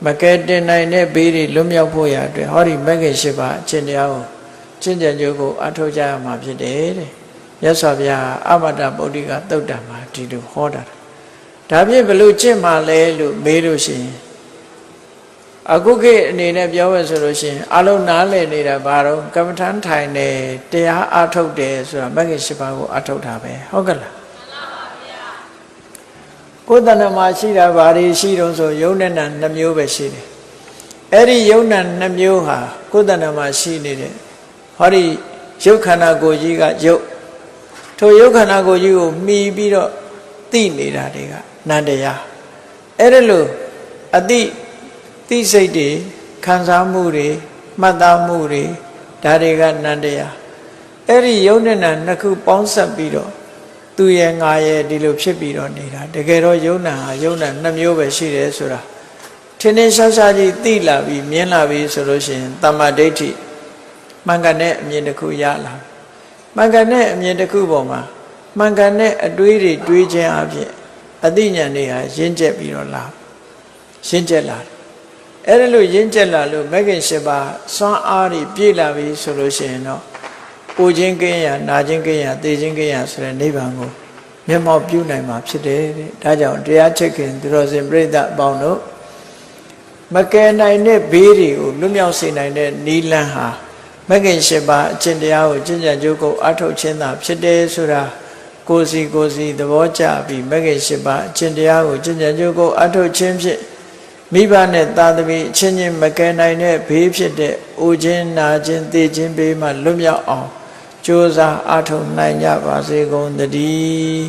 မကယ်တင်နိုင်တဲ့ဘေးတွေလွတ်မြောက်ဖို့ရအတွက်ဟောဒီမဂ္ဂင်၈ပါးအကျင့်တရားကိုကျင့်ကြံကြိုးကိုအထောက်ကြရမှာဖြစ်တယ်တဲ့မြတ်စွာဘုရားအမတဗုဒ္ဓကသုတ်တံမှာဒီလိုဟောတာဒါဖြင့်ဘလို့ကျင့်မှလဲလို့မေးလို့ရှိရင်အခုခေတ်အနေနဲ့ပြောရဆိုလို့ရှိရင်အလုံးနားလည်နေတာဘာတော့ကမ္မထမ်းထိုင်တယ်တရားအထုတ်တယ်ဆိုတာမဂ္ဂင်၈ပါးကိုအထုတ်တာပဲဟုတ်ကလားမှန်ပါဗျာကိုယ်တဏ္ဍမှာရှိတာဘာတွေရှိတော့ဆိုယုံနဲ့နာ2မျိုးပဲရှိတယ်အဲ့ဒီယုံနာ2မျိုးဟာကိုယ်တဏ္ဍမှာရှိနေတဲ့ဟောဒီရုပ်ခန္ဓာကိုယ်ကြီးကရုပ်ထိုရုပ်ခန္ဓာကိုယ်ကြီးကိုမှီပြီးတော့သိနေတာတွေကနန္တရားအဲ့ဒါလို့အတိသိစိတ်တွေခံစားမှုတွေမှတ်သားမှုတွေဒါတွေကနန္တရားအဲ့ဒီယုံနဲ့နာနှစ်ခုပေါင်းဆက်ပြီးတော့သူရဲ့ငါရဲ့ဒီလိုဖြစ်ပြီးတော့နေတာတကယ်တော့ယုံနာဟာယုံနာ2မျိုးပဲရှိတယ်ဆိုတာထင်းထင်းရှားရှားကြီးသိလာပြီးမြင်လာပြီးဆိုလို့ရှိရင်တမ္မာဒိဋ္ဌိမှန်ကန်တဲ့အမြင်တစ်ခုရလာမှန်ကန်တဲ့အမြင်တစ်ခုပေါ်မှာမှန်ကန်တဲ့အတွေးတွေတွေးခြင်းအပြင်အသိဉာဏ်တွေဟာရင့်ကျက်ပြီးတော့လာရင့်ကျက်လာအဲ့ဒါလို့ရင့်ကျက်လာလို့မဂ္ဂင်၈ပါးစွမ်းအားတွေပြည့်လာပြီဆိုလို့ရှိရင်တော့အိုခြင်းကင်းရာနာခြင်းကင်းရာသိခြင်းကင်းရာဆိုတဲ့နိဗ္ဗာန်ကိုမျက်မှောက်ပြုနိုင်မှာဖြစ်တယ်တဲ့ဒါကြောင့်တရားချက်ခင်သူတော်စင်ပြိဿအပေါင်းတို့မကယ်နိုင်တဲ့ဘေးတွေကိုလွတ်မြောက်စေနိုင်တဲ့နိလန်းဟာမဂ္ဂင်၈ပါးအကျင့်တရားကိုကျင့်ကြံကြိုးကိုအထောက်ခြင်းသာဖြစ်တယ်ဆိုတာကိုယ်စီသဘောကျပြီးမဂ္ဂင်၈ပါးအကျင့်တရားကိုကျင့်ကြံကြိုးကိုအထောက်ခြင်းဖြင့်မိဘနဲ့သာသမီအချင်းချင်းမကယ်နိုင်တဲ့ဘေးဖြစ်တဲ့အိုခြင်းနာခြင်းသိခြင်းဘေးမှလွတ်မြောက်အောင်ကြိုးစားအထောက်နိုင်ကြပါစေကုန်သတည်း